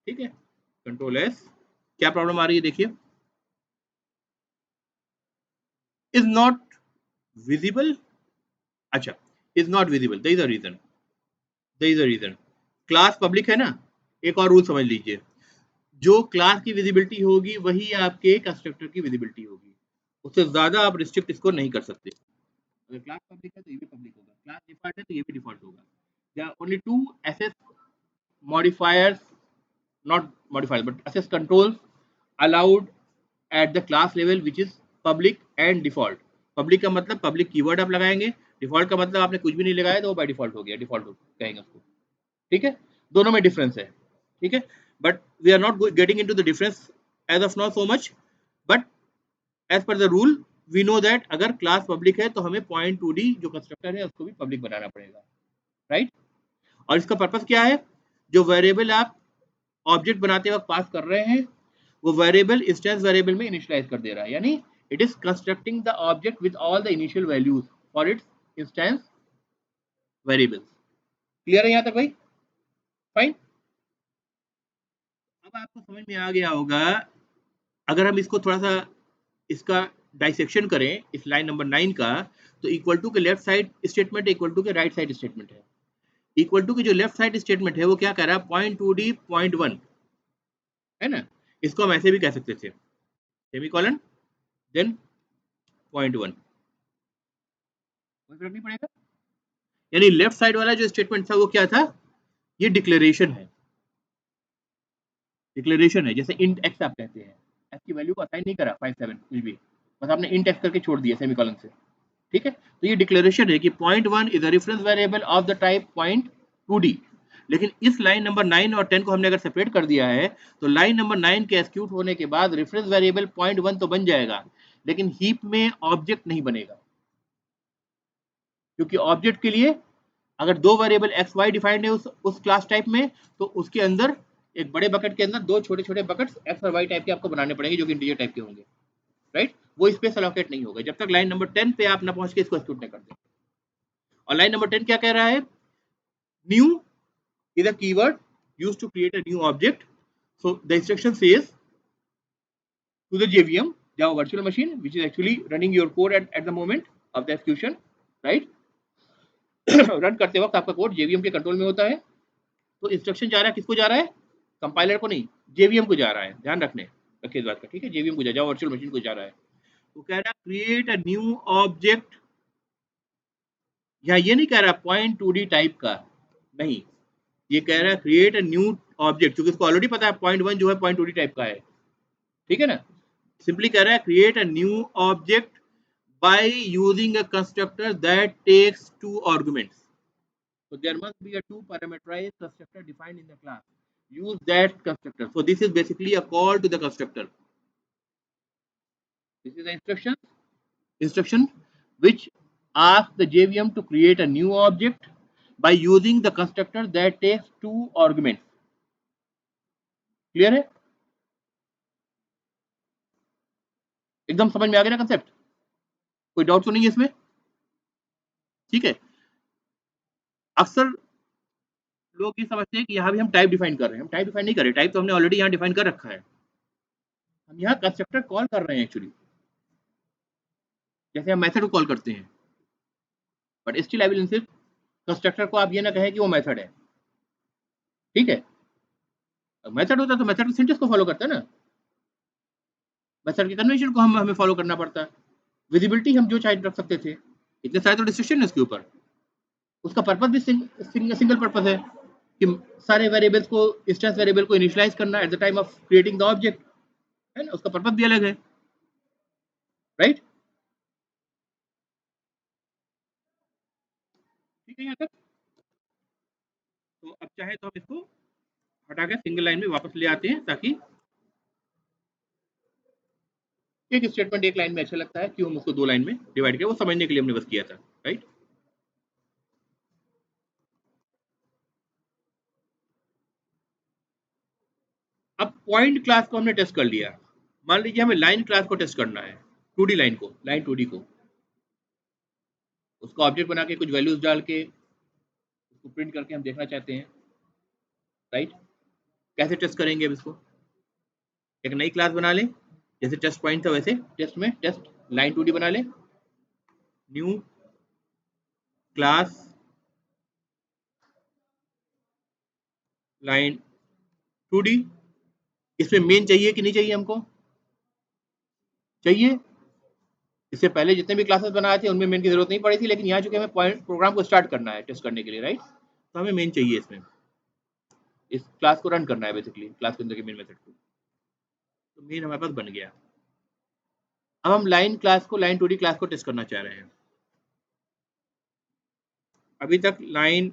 ठीक है। कंट्रोल एस, क्या प्रॉब्लम आ रही है देखिए, इज नॉट विजिबल। अच्छा, is not visible, there is a reason, there is a reason. Class public है ना, एक और रूल समझ लीजिए, जो क्लास की विजिबिलिटी होगी वही आपके कंस्ट्रक्टर की विजिबिलिटी होगी, उससे ज्यादा आप रिस्ट्रिक्ट इसको नहीं कर सकते। अगर क्लास पब्लिक है तो ये भी पब्लिक होगा, क्लास डिफॉल्ट है तो ये भी डिफॉल्ट होगा। There are only two access modifiers, not modifiers but access controls allowed at the class level, which is public and default। public का मतलब public कीवर्ड आप लगाएंगे, default का मतलब आपने कुछ भी नहीं लगाया तो वो बाय डिफॉल्ट हो गया, डिफॉल्ट कहेंगे उसको, ठीक है। दोनों में डिफरेंस है, ठीक है। But we are not getting into the difference as of now so much, but as per the rule we know that अगर क्लास पब्लिक है तो हमें पॉइंट टू डी जो कंस्ट्रक्टर है उसको भी पब्लिक बनाना पड़ेगा, राइट। और इसका पर्पस क्या है, जो वेरिएबल आप ऑब्जेक्ट बनाते वक्त पास कर रहे हैं वो वेरिएबल इंस्टेंस वेरिएबल में इनिशियलाइज कर दे रहा है, यानी it is constructing the object with all the initial values for its instance variables. Clear है यहाँ तक भाई, फाइन। अब आपको समझ में आ गया होगा, अगर हम इसको थोड़ा सा इसका डाइसेक्शन करें इस लाइन नंबर 9 का, तो इक्वल टू के left side statement equal to के राइट साइड स्टेटमेंट है। इक्वल टू की जो लेफ्ट साइड स्टेटमेंट है वो क्या कह रहा है, point two D point one, है ना। इसको हम ऐसे भी कह सकते थे, सेमीकोलन देन पॉइंट वन, कोई फर्क नहीं पड़ेगा। यानी लेफ्ट साइड वाला जो स्टेटमेंट था वो क्या था, ये डिक्लेरेशन है, डिक्लेरेशन है। जैसे इंट एक्स आप कहते हैं, एक्स की वैल्यू को असाइन नहीं करा 5 7 कुछ भी, बस आपने इंट एक्स करके छोड़ दिया सेमीकोलन से, ठीक है। तो ये डिक्लेरेशन है कि point one is a reference variable of the type point two D. लेकिन इस लाइन नंबर 9 और 10 को हमने अगर सेपरेट कर दिया है तो लाइन नंबर 9 के एक्सिक्यूट होने के बाद रेफरेंस वेरिएबल पॉइंट वन तो बन जाएगा, लेकिन हीप में ऑब्जेक्ट नहीं बनेगा, क्योंकि ऑब्जेक्ट के लिए अगर दो वेरिएबल एक्स वाई डिफाइंड है उस क्लास टाइप में, तो उसके अंदर एक बड़े बकेट के अंदर दो छोटे छोटे बकेट्स एक्स और वाई टाइप के आपको बनाने पड़ेंगे जो कि इंटीजर टाइप के होंगे, राइट। वो स्पेस अलोकेट नहीं होगा जब तक लाइन नंबर 10 पे आप ना पहुंच के इसको एक्सिक्यूट नहीं कर दे। और लाइन नंबर 10 क्या कह रहा है, new is a keyword used to create a new object, so the instruction says to the JVM, Java virtual machine, which is actually running your code at the moment of the execution, right। Run करते वक्त आपका code JVM के control में होता है, तो instruction जा रहा है किसको जा रहा है, कंपाइलर को नहीं, जेवीएम को जा रहा है, ध्यान रखिए इस बात का, ठीक है। जेवीएम को जा रहा है, वर्चुअल मशीन को जा रहा है। वो कह रहा है क्रिएट अ न्यू ऑब्जेक्ट, या ये नहीं कह रहा पॉइंट 2D टाइप का, नहीं, ये कह रहा है क्रिएट अ न्यू ऑब्जेक्ट, क्योंकि इसको ऑलरेडी पता है पॉइंट 1 जो है पॉइंट 2D टाइप का है, ठीक है ना। सिंपली कह रहा है create a new object by using a constructor that takes 2 arguments, so there must be a 2 parameterized constructor defined in the class, use that constructor. So this is basically a call to the constructor. This is the instruction which asks the JVM to create a new object by using the constructor that takes 2 arguments. Clear है? एकदम समझ में आ गया ना concept? कोई doubt तो नहीं है इसमें? ठीक है। अक्सर लोग ये समझते हैं कि यहाँ भी हम टाइप डिफाइन कर रहे हैं, हम टाइप डिफाइन नहीं कर रहे, टाइप तो हमने ऑलरेडी यहाँ डिफाइन कर रखा है, हम यहाँ कंस्ट्रक्टर कॉल कर रहे हैं एक्चुअली, जैसे हम मेथड को कॉल करते हैं, but still I will insist constructor को आप ये ना कहें कि वो मेथड है, ठीक है। मेथड होता तो मेथड के सिंटेक्स को फॉलो करता है ना, मेथड के कन्वेंशन को हमें फॉलो करना पड़ता है। विजिबिलिटी हम जो चाहे रख सकते थे, इतने सारे तो रिस्ट्रिक्शन है इसके ऊपर, उसका पर्पस भी सिंगल पर्पस है कि सारे वेरिएबल्स को, इंस्टेंस वेरिएबल को इनिशियलाइज करना at the time of creating the object, है ना, उसका पर्पस भी अलग है, राइट। ठीक है यहाँ तक। तो अब चाहे तो हम इसको हटा के सिंगल लाइन में वापस ले आते हैं, ताकि एक स्टेटमेंट एक लाइन में अच्छा लगता है, क्यों हम उसको 2 लाइन में डिवाइड किया, वो समझने के लिए हमने बस किया था, राइट। अब पॉइंट क्लास को हमने टेस्ट कर लिया, मान लीजिए हमें लाइन क्लास को टेस्ट करना है, 2D लाइन को, लाइन 2D को, उसका ऑब्जेक्ट बना के कुछ वैल्यूज डाल के उसको प्रिंट करके हम देखना चाहते हैं, राइट। कैसे टेस्ट करेंगे अब इसको? एक नई क्लास बना लें, जैसे टेस्ट पॉइंट था वैसे टेस्ट में टेस्ट लाइन 2D बना लें, न्यू क्लास लाइन 2D। इसमें मेन चाहिए कि नहीं चाहिए? हमको चाहिए। इससे पहले जितने भी क्लासेस बनाए थे उनमें मेन की जरूरत नहीं पड़ी थी, लेकिन यहाँ चूंकि हमें पॉइंट प्रोग्राम को स्टार्ट करना है टेस्ट करने के लिए, राइट, तो हमें मेन चाहिए, इसमें इस क्लास को रन करना है, बेसिकली क्लास के अंदर के मेन मेथड को, तो मेन हमारे पास बन गया। अब हम लाइन क्लास को, लाइन 2D क्लास को टेस्ट करना चाह रहे हैं। अभी तक लाइन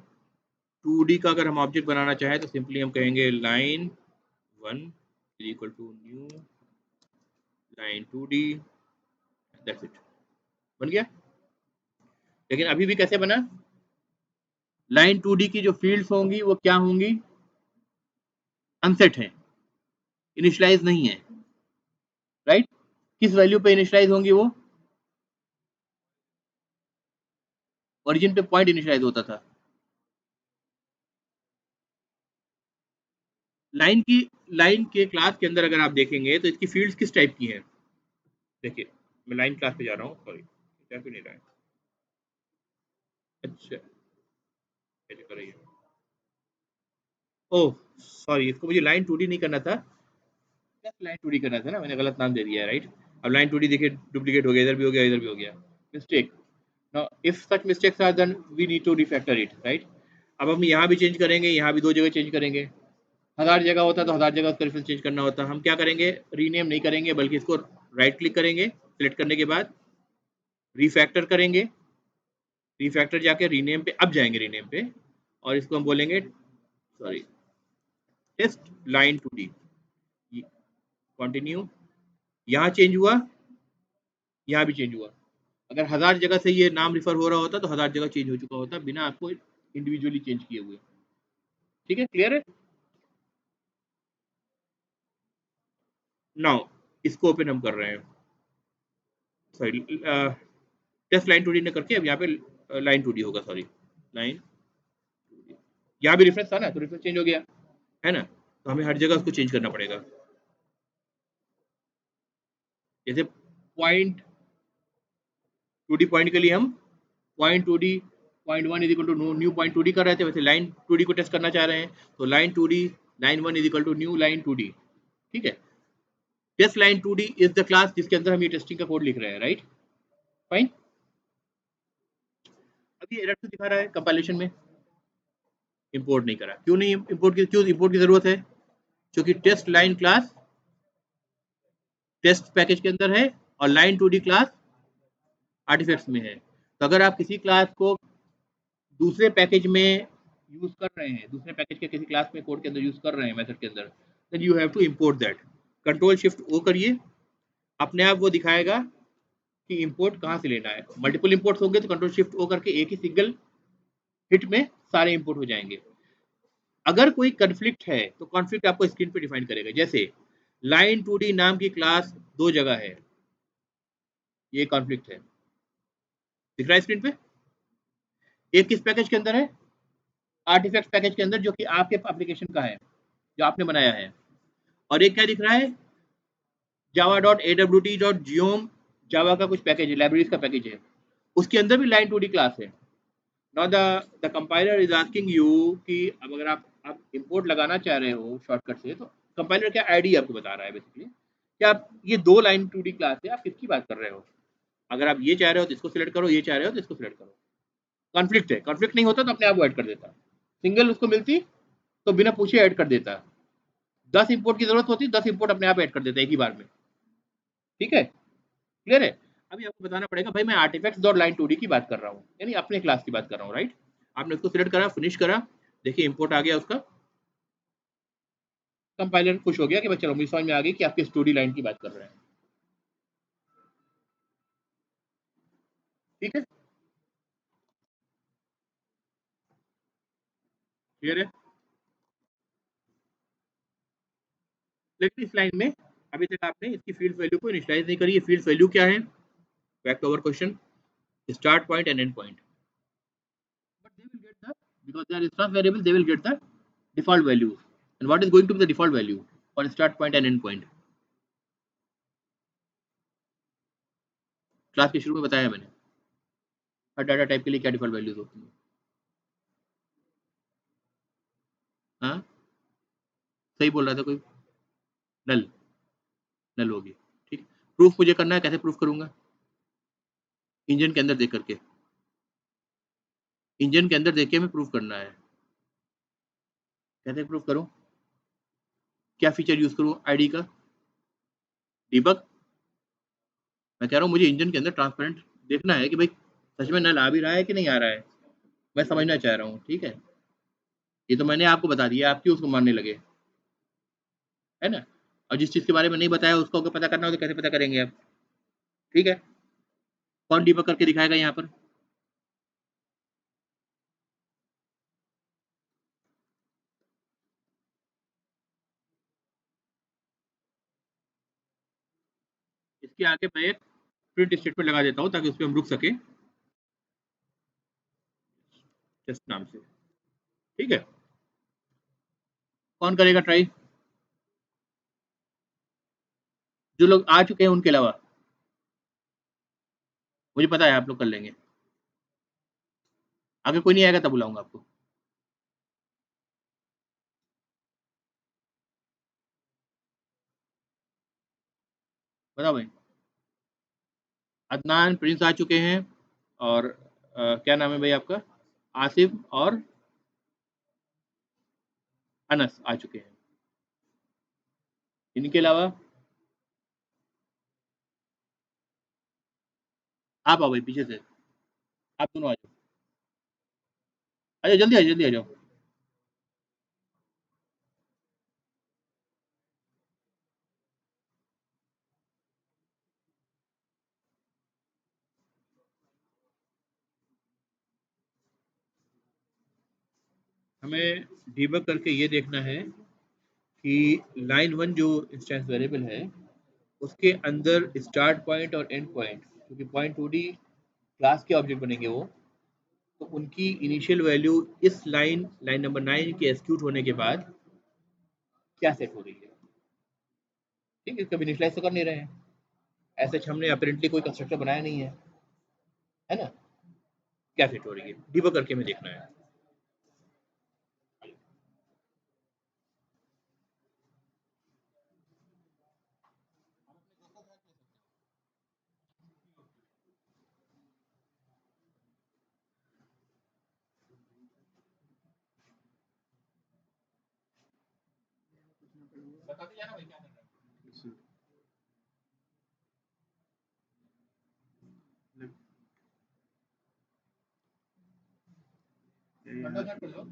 2D का अगर हम ऑब्जेक्ट बनाना चाहें तो सिंपली हम कहेंगे line 1 is equal to new line 2D, that's it, बन गया। लेकिन अभी भी कैसे बना? लाइन 2D की जो फील्ड्स होंगी वो क्या होंगी? अनसेट है, इनिशियलाइज नहीं है, राइट। किस वैल्यू पे इनिशियलाइज होंगी? वो ओरिजिन पे पॉइंट इनिशियलाइज होता था। लाइन के क्लास के अंदर अगर आप देखेंगे तो इसकी फील्ड्स किस टाइप की हैं? देखिए, मैं लाइन क्लास पे जा रहा हूँ, सॉरी क्या क्यों नहीं रहा है, अच्छा कैसे कर रही है, ओह सॉरी, इसको मुझे लाइन 2D नहीं करना था, जस्ट लाइन 2D करना था ना, मैंने गलत नाम दे दिया है, राइट। अब लाइन 2D देखिए डुप्लीकेट हो गया, इधर भी हो गया, इधर भी हो गया, mistake. Now if such mistakes are then we need to refactor it, right. अब हम यहाँ भी चेंज करेंगे, यहाँ भी 2 जगह चेंज करेंगे, 1000 जगह होता तो 1000 जगह उसका रेफरेंस चेंज करना होता। हम क्या करेंगे? रीनेम नहीं करेंगे, बल्कि इसको राइट क्लिक करेंगे, सिलेक्ट करने के बाद रिफैक्टर करेंगे, रिफैक्टर जाके रीनेम पे अब जाएंगे, रीनेम पे, और इसको हम बोलेंगे sorry test line 2D, continue. यहाँ चेंज हुआ, यहाँ भी चेंज हुआ। अगर 1000 जगह से ये नाम रिफर हो रहा होता तो 1000 जगह चेंज हो चुका होता, बिना आपको इंडिविजुअली चेंज किए हुए। ठीक है, क्लियर है? नाउ इसको ओपन हम कर रहे हैं, सॉरी टेस्ट लाइन 2D ने करके अब यहाँ पे लाइन 2D होगा, सॉरी लाइन 2D। यहाँ भी रेफरेंस था ना, तो रेफरेंस चेंज हो गया है ना, तो हमें हर जगह उसको चेंज करना पड़ेगा। जैसे पॉइंट 2D पॉइंट के लिए हम point 2D point 1 is equal to new point 2D कर रहे थे, वैसे लाइन 2D को टेस्ट करना चाह रहे हैं, तो line 2D line 1 is equal to new line 2D। ठीक है, test line 2D is the class जिसके अंदर हम ये टेस्टिंग का कोड लिख रहे हैं, राइट? फाइन। अभी एरर क्यों दिखा रहा है कंपाइलेशन में? इंपोर्ट नहीं करा। क्यों नहीं इंपोर्ट की, क्यों इंपोर्ट की जरूरत है? क्योंकि test line class test package के अंदर है और लाइन 2D क्लास आर्टिफैक्ट्स में है। तो अगर आप किसी क्लास को दूसरे पैकेज में यूज कर रहे हैं, दूसरे पैकेज के किसी क्लास में कोड के अंदर यूज कर रहे हैं, मेथड के अंदर, then you have to import that. Control shift O करिए, अपने आप वो दिखाएगा कि इंपोर्ट कहाँ से लेना है। मल्टीपल इंपोर्ट्स होंगे तो कंट्रोल शिफ्ट ओ करके एक ही सिंगल हिट में सारे इंपोर्ट हो जाएंगे। अगर कोई कन्फ्लिक्ट है तो कॉन्फ्लिक्ट आपको स्क्रीन पे डिफाइन करेगा। जैसे लाइन 2D नाम की क्लास 2 जगह है, ये कॉन्फ्लिक्ट है, दिख रहा है स्क्रीन पे। एक किस पैकेज के अंदर है? आर्टिफैक्ट पैकेज के अंदर, जो कि आपके एप्लीकेशन का है, जो आपने बनाया है। और एक क्या दिख रहा है? java.awt.geom, जावा का कुछ पैकेज है, लाइब्रेरीज का पैकेज है, उसके अंदर भी लाइन 2D क्लास है। Now the compiler is asking you कि अब अगर आप इंपोर्ट लगाना चाह रहे हो शॉर्टकट से, तो कंपाइलर क्या आईडी आपको बता रहा है बेसिकली कि आप ये 2 लाइन 2D क्लास है, आप किसकी बात कर रहे हो? अगर आप ये चाह रहे हो तो इसको सिलेक्ट करो, ये चाह रहे हो तो इसको सिलेक्ट करो। कॉन्फ्लिक्ट है, कॉन्फ्लिक्ट नहीं होता तो अपने आप वो ऐड कर देता। सिंगल उसको मिलती तो बिना पूछे ऐड कर देता। 10 इंपोर्ट की जरूरत होती, 10 इंपोर्ट अपने आप ऐड कर देता एक ही बार में। ठीक है, क्लियर है? अभी आपको बताना पड़ेगा भाई मैं आर्टिफैक्ट्स डॉट लाइन 2D की बात कर रहा हूँ, यानी अपने क्लास की बात कर रहा हूँ, राइट? आपने उसको सिलेक्ट करा, फिनिश करा, देखिए इंपोर्ट आ गया उसका। कंपाइलर खुश हो गया कि भाई चलो मुझे समझ में आ गई कि आपकी स्टोरी लाइन की बात कर रहे हैं। ठीक है, क्लियर है? लेकिन इस लाइन में अभी तक आपने इसकी फील्ड वैल्यू को इनिशियलाइज नहीं करी है। फील्ड वैल्यू क्या है? Back to our question, start point end end point. But they will get the, because they are instance variable, they will get the default values. And what is going to be the default value for start point and end point? Class के शुरू में बताया मैंने, हर data type के लिए क्या default values होती है। हाँ, सही बोल रहा था कोई? नल, नल होगी। ठीक, प्रूफ मुझे करना है, कैसे प्रूफ करूंगा? इंजन के अंदर देख करके, इंजन के अंदर देख के मैं प्रूफ करना है। कैसे प्रूफ करूं? क्या फीचर यूज करूं आईडी का? डीबग। मैं कह रहा हूं मुझे इंजन के अंदर ट्रांसपेरेंट देखना है कि भाई सच में नल आ भी रहा है कि नहीं आ रहा है, मैं समझना चाह रहा हूं। ठीक है, ये तो मैंने आपको बता दिया, आप क्यों उसको मानने लगे, है ना? और जिस चीज के बारे में नहीं बताया उसको अगर पता करना हो तो कैसे पता करेंगे आप? ठीक है, कौन डीबग करके दिखाएगा यहाँ पर? इसके आगे मैं एक प्रिंट स्टेटमेंट लगा देता हूँ ताकि उस पर हम रुक सके, टेस्ट नाम से। ठीक है, कौन करेगा ट्राई? जो लोग आ चुके हैं उनके अलावा, मुझे पता है आप लोग कर लेंगे। आगे कोई नहीं आएगा तब बुलाऊंगा आपको। बताओ भाई। अदनान, प्रिंस आ चुके हैं, और क्या नाम है भाई आपका? आसिफ और अनस आ चुके हैं। इनके अलावा आप आओ भाई पीछे से, आप दोनों आ जाओ, आ जाओ जल्दी, आ जाओ जल्दी, आ जाओ। हमें डीबग करके ये देखना है कि लाइन 1 जो इंस्टेंस वेरिएबल है उसके अंदर स्टार्ट पॉइंट और एंड पॉइंट, क्योंकि पॉइंट 2D क्लास के ऑब्जेक्ट बनेंगे वो, तो उनकी इनिशियल वैल्यू इस लाइन लाइन नंबर 9 के एग्जीक्यूट होने के बाद क्या सेट हो रही है। ठीक है, कभी इनिशियलाइज तो कर नहीं रहे हैं, ऐसे हमने अपरेंटली कोई कंस्ट्रक्टर बनाया नहीं है ना? क्या सेट हो रही है डीबग करके हमें देखना है। बताते जाना भाई क्या करना है। सर लेफ्ट अंडर साइड कर लो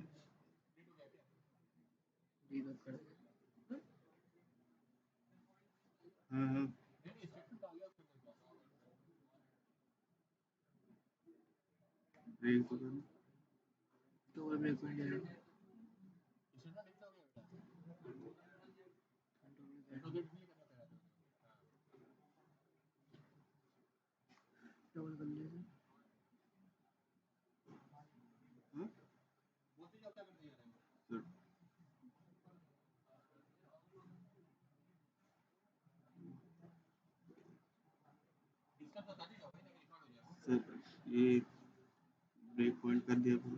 हाँ ब्रेक तो करना डबल ब्रेक पॉइंट जाएगा डबल कर लिया हाँ सर सर ये ब्रेक पॉइंट कर दिया था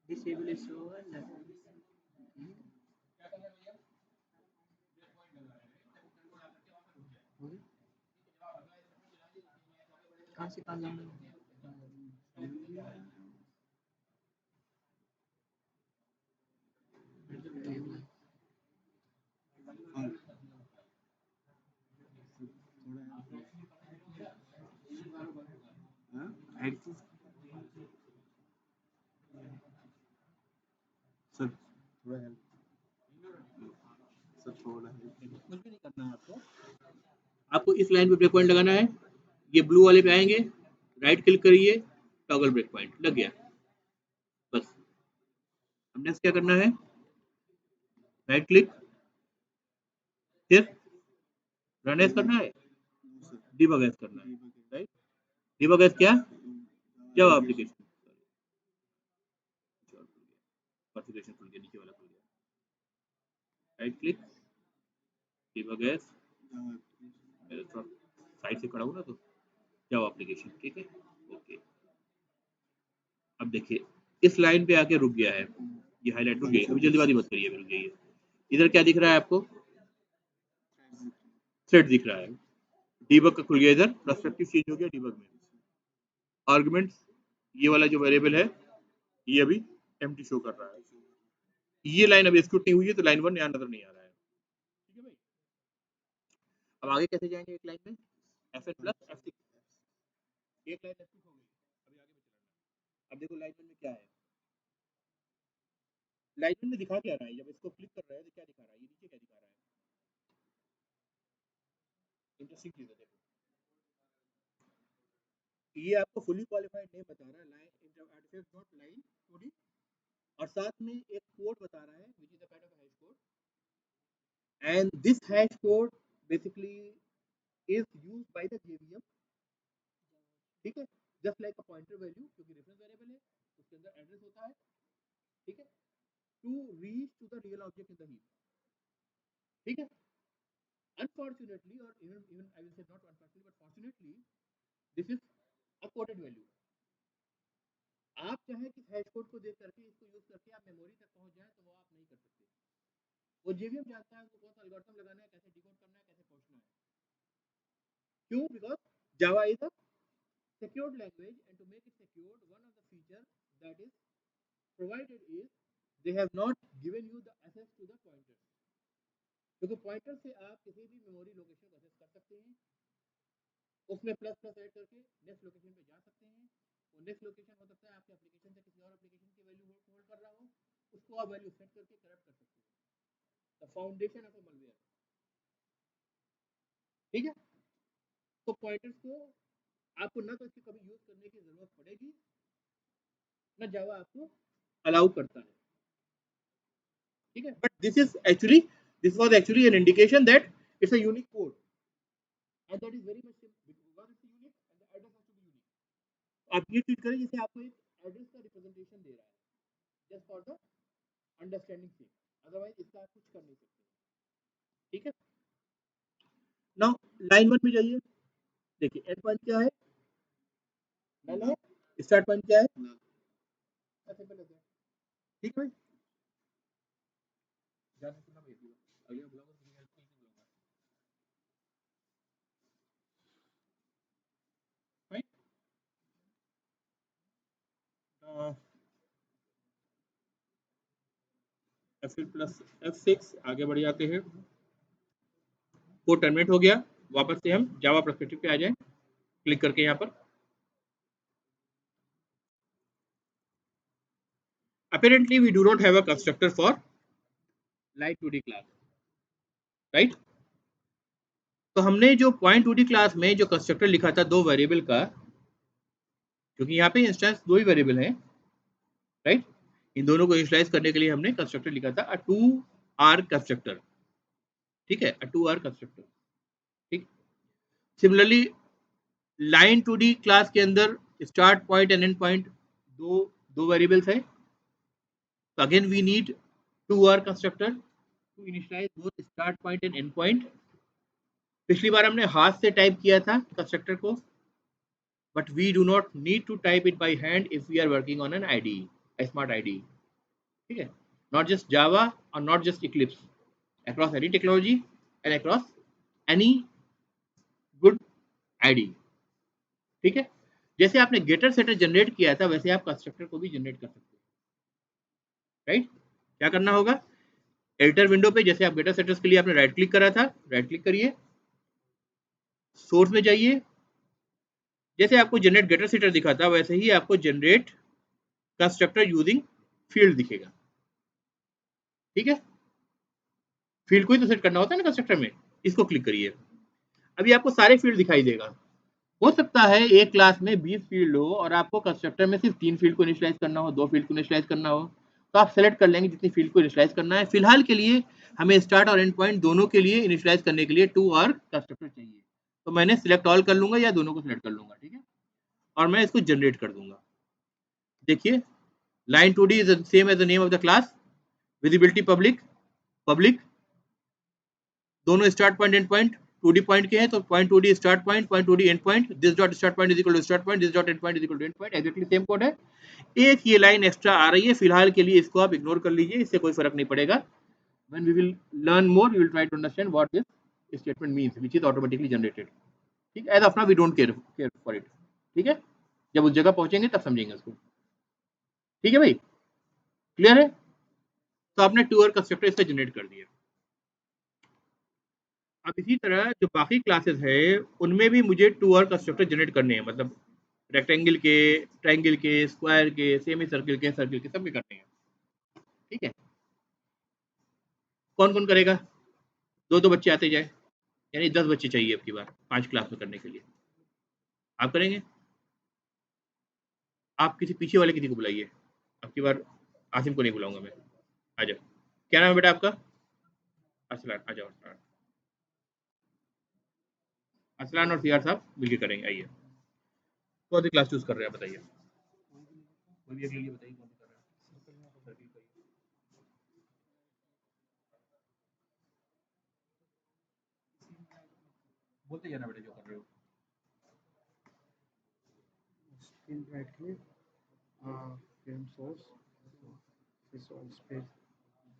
डिसेबल इज ओवर कहाँ से कहाँ जाना एक्सेस सर थोड़ा हेल्प सर थोड़ा हेल्प कुछ भी नहीं करना है आपको इस लाइन पे ब्रेक पॉइंट लगाना है ये ब्लू वाले पे आएंगे राइट क्लिक करिए टॉगल ब्रेक पॉइंट लग गया बस अब नेक्स्ट क्या करना है राइट क्लिक फिर रन एज करना है डिबग एज करना है राइट डिबग एज क्या जावा एप्लीकेशन कॉन्फ़िगरेशन खुल गया नीचे वाला खुल गया right click debug as side से खड़ा हूँ ना तो जावा एप्लीकेशन ठीक है ओके अब देखिए इस लाइन पे आके रुक गया है ये हाईलाइट रुक गई अभी जल्दीबाजी मत करिए रुक जाइए इधर क्या दिख रहा है आपको थ्रेड दिख रहा है डीबग का खुल गया इधर पर्सपेक्टिव चेंज हो गया डीबग में आर्गुमेंट्स ये वाला जो वेरिएबल है ये अभी एम्प्टी शो कर रहा है ये लाइन अभी एग्जीक्यूट नहीं हुई है तो लाइन 1 यहाँ नजर नहीं आ रहा है ठीक है भाई अब आगे कैसे जाएंगे एक लाइन में fn प्लस f6 एक लाइन एग्जीक्यूट हो गई अभी आगे में चलना अब देखो लाइन 1 में क्या है लाइन 1 में दिखा क्या रहा है जब इसको क्लिक कर रहा है तो क्या दिखा रहा है ये नीचे क्या दिखा रहा है इंटरेस्टिंग चीज है देखो ये आपको फुली क्वालिफाइड नहीं बता रहा है line artifact dot line coding और साथ में एक कोड बता रहा है which is a kind of hash code and this hash code basically is used by the JVM ठीक है just like a pointer value क्योंकि रेफरेंस वेरिएबल है उसके अंदर एड्रेस होता है ठीक है to reach to the real object in the heap ठीक है unfortunately or even I will say not unfortunately but fortunately this is a coded value आप चाहे कि हैश कोड को देख करके इसको यूज करके आप मेमोरी तक पहुंच जाए तो वो आप नहीं कर सकते वो जेवीएम जानता है उसको कौन सा एल्गोरिथम लगाना है कैसे डिकोड करना है कैसे पहुंचना है क्यों because Java is a secured language and to make it secured one of the features that is provided is they have not given you the access to the pointer क्योंकि पॉइंटर से आप किसी भी मेमोरी लोकेशन को access कर सकते हैं उसमें प्लस प्लस ऐड करके नेक्स्ट लोकेशन पे जा सकते हैं वो नेक्स्ट लोकेशन हो सकता है आपके एप्लीकेशन से किसी और एप्लीकेशन की वैल्यू होल्ड कर रहा हो उसको आप वैल्यू सेट करके करप्ट कर सकते हैं the foundation of a malware ठीक है तो पॉइंटर्स को आपको ना तो इसकी कभी यूज करने की जरूरत पड़ेगी ना जावा आपको अलाउ करता है ठीक है but this was actually an indication that it's a unique code and that is very much because it's unique and the address has to be unique आप ये ट्रीट करें जैसे आपको एक एड्रेस का रिप्रेजेंटेशन दे रहा है जस्ट फॉर द अंडरस्टैंडिंग से अदरवाइज इसका आप कुछ कर नहीं सकते ठीक है नाउ लाइन 1 में जाइए देखिए एंड पॉइंट क्या है नल है स्टार्ट पॉइंट क्या है सिंपल है ठीक है ध्यान से सुनना भाई अगले ब्लॉग में हेल्प नहीं दूंगा राइट F8 प्लस F6 आगे बढ़ जाते हैं। कोड टर्मिनेट हो गया। वापस से हम जावा पर्सपेक्टिव पे आ जाएं, क्लिक करके यहाँ पर apparently we do not have a constructor for light 2D class, right? तो हमने जो पॉइंट 2D क्लास में जो कंस्ट्रक्टर लिखा था दो वेरिएबल का, क्योंकि यहाँ पे इंस्टेंस दो ही वेरिएबल हैं, राइट? इन दोनों को इनिशियलाइज करने के लिए हमने कंस्ट्रक्टर लिखा था अ 2R कंस्ट्रक्टर, ठीक है, अ 2R कंस्ट्रक्टर, ठीक। सिमिलरली लाइन 2D क्लास के अंदर start point end end point दो वेरिएबल्स है, तो again we need 2R constructor to initialize both start point end end point. पिछली बार हमने हाथ से टाइप किया था कंस्ट्रक्टर को, but we do not need to type it by hand if we are working on an IDE, a smart IDE, ठीक है, not just Java or not just Eclipse, across any technology and across any good IDE, ठीक है। जैसे आपने गेटर shutter generate किया था वैसे आप कंस्ट्रक्टर को भी जनरेट कर सकते हैं, राइट? क्या करना होगा, एडिटर विंडो पे जैसे आप गेटर सेटर्स के लिए आपने राइट क्लिक करा था, राइट क्लिक करिए, सोर्स में जाइए, जैसे आपको जनरेट गेटर सेटर दिखा था वैसे ही आपको जनरेट कंस्ट्रक्टर यूजिंग फील्ड दिखेगा, ठीक है। फील्ड को ही तो सेट करना होता है ना कंस्ट्रक्टर में, इसको क्लिक करिए, अभी आपको सारे फील्ड दिखाई देगा। हो सकता है एक क्लास में 20 फील्ड हो और आपको कंस्ट्रक्टर में सिर्फ 3 फील्ड को इनिशियलाइज करना हो, 2 फील्ड को इनिशियलाइज करना हो, तो आप सेलेक्ट कर लेंगे जितनी फील्ड को इनिशियलाइज करना है। फिलहाल के लिए हमें स्टार्ट और एंड पॉइंट दोनों के लिए इनिशियलाइज करने के लिए 2R कंस्ट्रक्टर चाहिए, तो मैंने सिलेक्ट ऑल कर लूंगा या दोनों को सिलेक्ट कर लूंगा, ठीक है, और मैं इसको जनरेट कर दूंगा। देखिए line 2D is same as the name of the class, visibility public, public, दोनों start point end point 2D point के हैं, तो point 2D start point, point 2D end point, this dot start point is equal to start point, this dot end point is equal to end point, exactly same code है। एक ये line extra आ रही है, फिलहाल के लिए इसको आप इग्नोर कर लीजिए, इससे कोई फर्क नहीं पड़ेगा। When we will learn more we will try to understand what this statement means which is automatically generated, ठीक है। As of now we don't care for it, ठीक है, जब उस जगह पहुंचेंगे तब समझेंगे उसको, ठीक है भाई, क्लियर है? तो आपने 2R कंस्ट्रक्टर इससे जनरेट कर दिया। अब इसी तरह जो बाकी क्लासेस है उनमें भी मुझे 2R कंस्ट्रक्टर जनरेट करने हैं, मतलब रेक्टेंगल के, ट्रायंगल के, स्क्वायर के, सेमी सर्किल के, सर्किल के, सब में करने हैं, ठीक है। कौन कौन करेगा? दो बच्चे आते जाए, यानी 10 बच्चे चाहिए अब की बार 5 क्लास में करने के लिए। आप करेंगे? आप किसी पीछे वाले किसी को बुलाइए, अब की बार आसिम को नहीं बुलाऊंगा मैं। आ जाओ, क्या नाम है बेटा आपका? असलान, आ जाओ। असलान और सीआर साहब मिलकर करेंगे, आइए। कौन सी क्लास चूज कर रहे हैं बताइए, कोई भी अगले लिए बताइए कौन सी कर रहे हैं। बोलते जाना बेटा जो कर रहे हो। Screen right click, film source, visual space,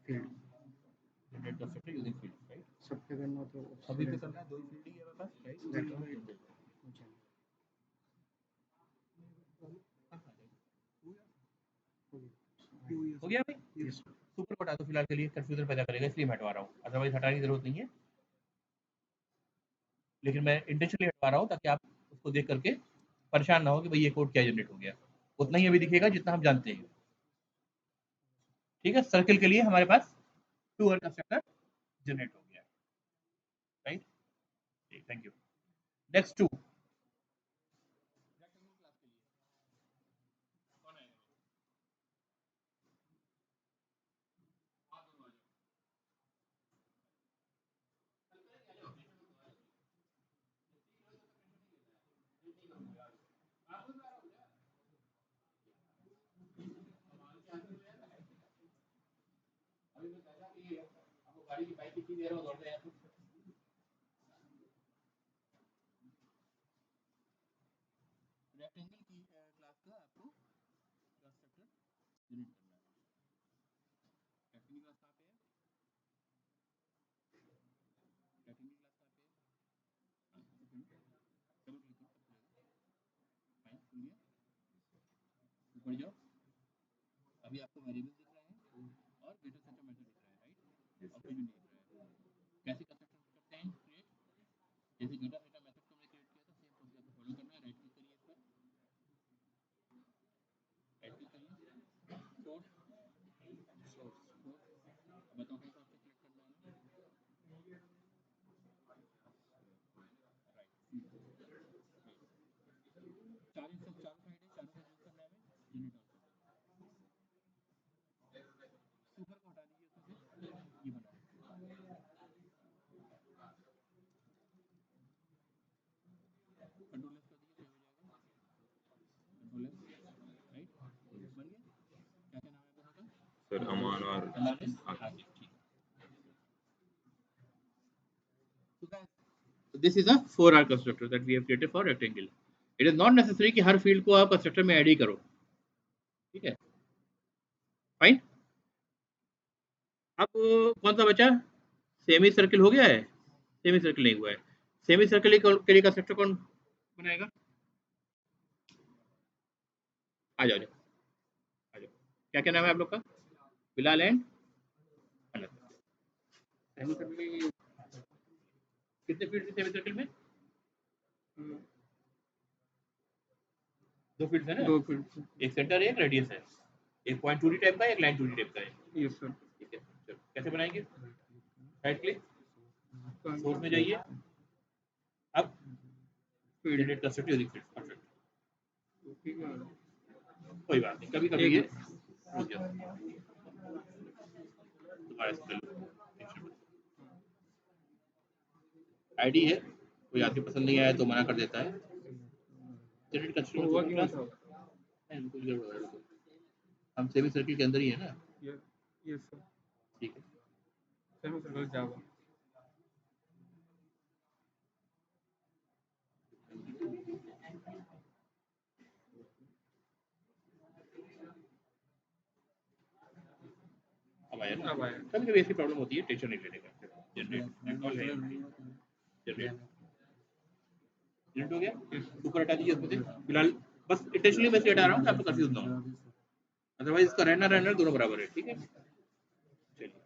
field, generate कर सकते हैं यूजिंग फील्ड, राइट? सबके करना तो सभी पे करना है, दो ही फील्ड ही है मेरे पास, राइट? हो गया भाई, सुपर हटा दो फिलहाल के लिए, कंफ्यूजन पैदा करेगा इसलिए मैं हटवा रहा हूँ, अदरवाइज हटाने की जरूरत नहीं है, लेकिन मैं इंटेंशनली हटवा रहा हूँ ताकि आप उसको देख करके परेशान ना हो कि भाई ये कोड क्या जनरेट हो गया। उतना ही अभी दिखेगा जितना हम जानते हैं, ठीक है। सर्किल के लिए हमारे पास 2R कंस्ट्रक्टर जनरेट हो गया, राइट? Thank you. नेक्स्ट 2 गाड़ी की बाइक कितनी देर में दौड़ते हैं। रेक्टेंगल की क्लास का आपको कंस्ट्रक्टर जनरेट करना है। रेक्टेंगल क्लास कहाँ पे है? रेक्टेंगल क्लास कहाँ पे है? हाँ, डबल क्लिक करो, फाइन, खुल गया। ऊपर जाओ, अभी आपको वेरिएबल दिख रहे हैं और डेटा सेट मेथड दिख रहा है। और कुछ भी नहीं दिख रहा है। कैसे कंस्ट्रक्टर करते हैं क्रिएट, जैसे डेटा सेटा मेथड को हमने क्रिएट किया था सेम प्रोसीजर को फॉलो करना है। राइट क्लिक करिए इस पर, राइट क्लिक करिए, सोर्स सोर्स अब बताओ कैसे आपको सिलेक्ट करना है। चारों साइड है, चारों का यूज करना है हमें। जनरेट सुपर को हटा दीजिए उसमें से, ये बना कंट्रोल एस कर दीजिए, सेव हो जाएगा। कंट्रोल एस, राइट, बन गया। क्या क्या नाम है दोनों का? सर अमान और आकिब, ठीक। So this is a 4R constructor that we have created for rectangle. It is not necessary कि हर फील्ड को आप कंस्ट्रक्टर में ऐड ही करो, ठीक है, फाइन। अब कौन सा बचा? सेमी सर्किल हो गया है, सेमी सर्किल नहीं हुआ है। सेमी सर्किल के लिए कंस्ट्रक्टर कौन बनाएगा? आ जाओ, आ जाओ। क्या क्या नाम है आप लोग का? Bilal and Anas. Semi circle कितने फील्ड थे सेमी सर्किल में? 2 फील्ड है ना? 2 फील्ड, एक सेंटर है, एक रेडियस है, एक पॉइंट 2D टाइप का है, एक लाइन 2D टाइप का है। Yes sir. ठीक है, चलो कैसे बनाएंगे? राइट क्लिक, सोर्स में जाइए, अब generate construct using field, perfect. कोई बात नहीं, कभी कभी ये रुक जाता है, दोबारा से कर लो। आईडी है, कोई आदमी पसंद नहीं आया तो मना कर देता है। जनरेट कंस्ट्रक्ट हुआ क्यों था? नहीं कुछ गड़बड़ है, हम सेमी सर्किल के अंदर ही है ना। यस सर, ठीक है, सेमी सर्किल जावा। अब आया ना? कभी कभी ऐसी प्रॉब्लम होती है, टेंशन नहीं लेने का। जनरेट हो गया, ऊपर हटा दीजिए उसमें से फिलहाल, बस इंटेंशनली मैं हटा रहा हूँ, आपको कंफ्यूज ना हो, अदरवाइज इसका रहना दोनों बराबर है, ठीक है। चलिए,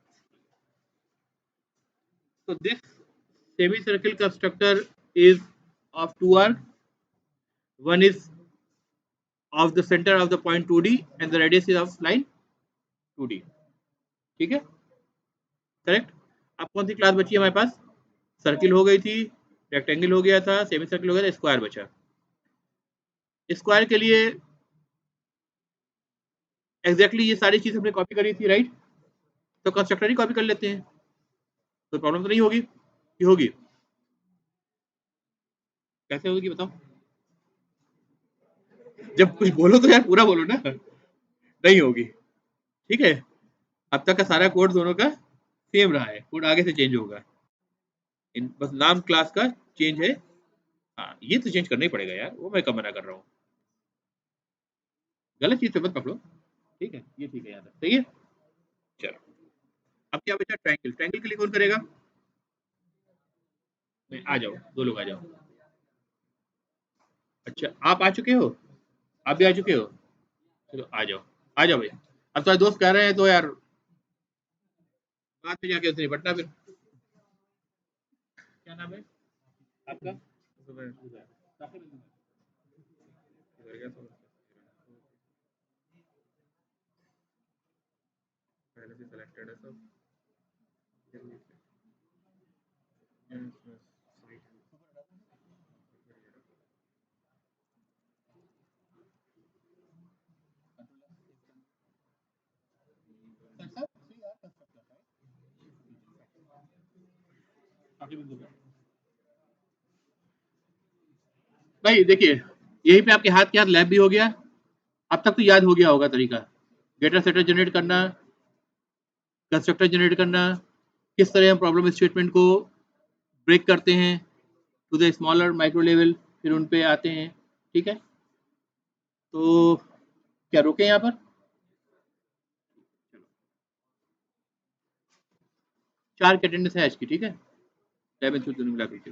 so this semicircle constructor is of 2R. One is of the center of the point 2D and the radius is of line 2D. ठीक है, करेक्ट। अब कौन सी क्लास बची है हमारे पास? सर्किल हो गई थी, रेक्टेंगल हो गया था, सेमी सर्किल हो गया था, स्क्वायर बचा। स्क्वायर के लिए एग्जैक्टली ये सारी चीज हमने कॉपी करी थी, राइट? तो कंस्ट्रक्टर ही कॉपी कर लेते हैं, तो प्रॉब्लम तो नहीं होगी। कि होगी? कैसे होगी बताओ? जब कुछ बोलो तो यार पूरा बोलो ना। नहीं होगी, ठीक है। अब तक का सारा कोड दोनों का सेम रहा है, कोड आगे से चेंज होगा, इन बस नाम क्लास का चेंज है। हाँ, ये तो चेंज करना ही पड़ेगा यार, वो मैं कब मना कर रहा हूँ। गलत चीज से मत पकड़ो, ठीक है, ये ठीक है, याद है, सही है। चलो, अब क्या बचा? ट्रायंगल। ट्रायंगल के लिए कौन करेगा? नहीं, आ जाओ, 2 लोग आ जाओ। अच्छा, आप आ चुके हो? आप भी आ चुके हो? चलो आ जाओ, आ जाओ भाई। अब तुम्हारे दोस्त कह रहे हैं तो यार बाद में जाके उससे निपटना फिर। क्या नाम है आपका? पहले से सिलेक्टेड है सब। भाई देखिए, यहीं पे आपके हाथ के हाथ लैब भी हो गया। अब तक तो याद हो गया होगा तरीका, डेटा सेटर जनरेट करना, कंस्ट्रक्टर जनरेट करना, किस तरह हम प्रॉब्लम स्टेटमेंट को ब्रेक करते हैं to the smaller micro level, फिर उन पे आते हैं, ठीक है। तो क्या रोके यहाँ पर? 4 की अटेंडेंस है आज की, ठीक है, 11 मिला के।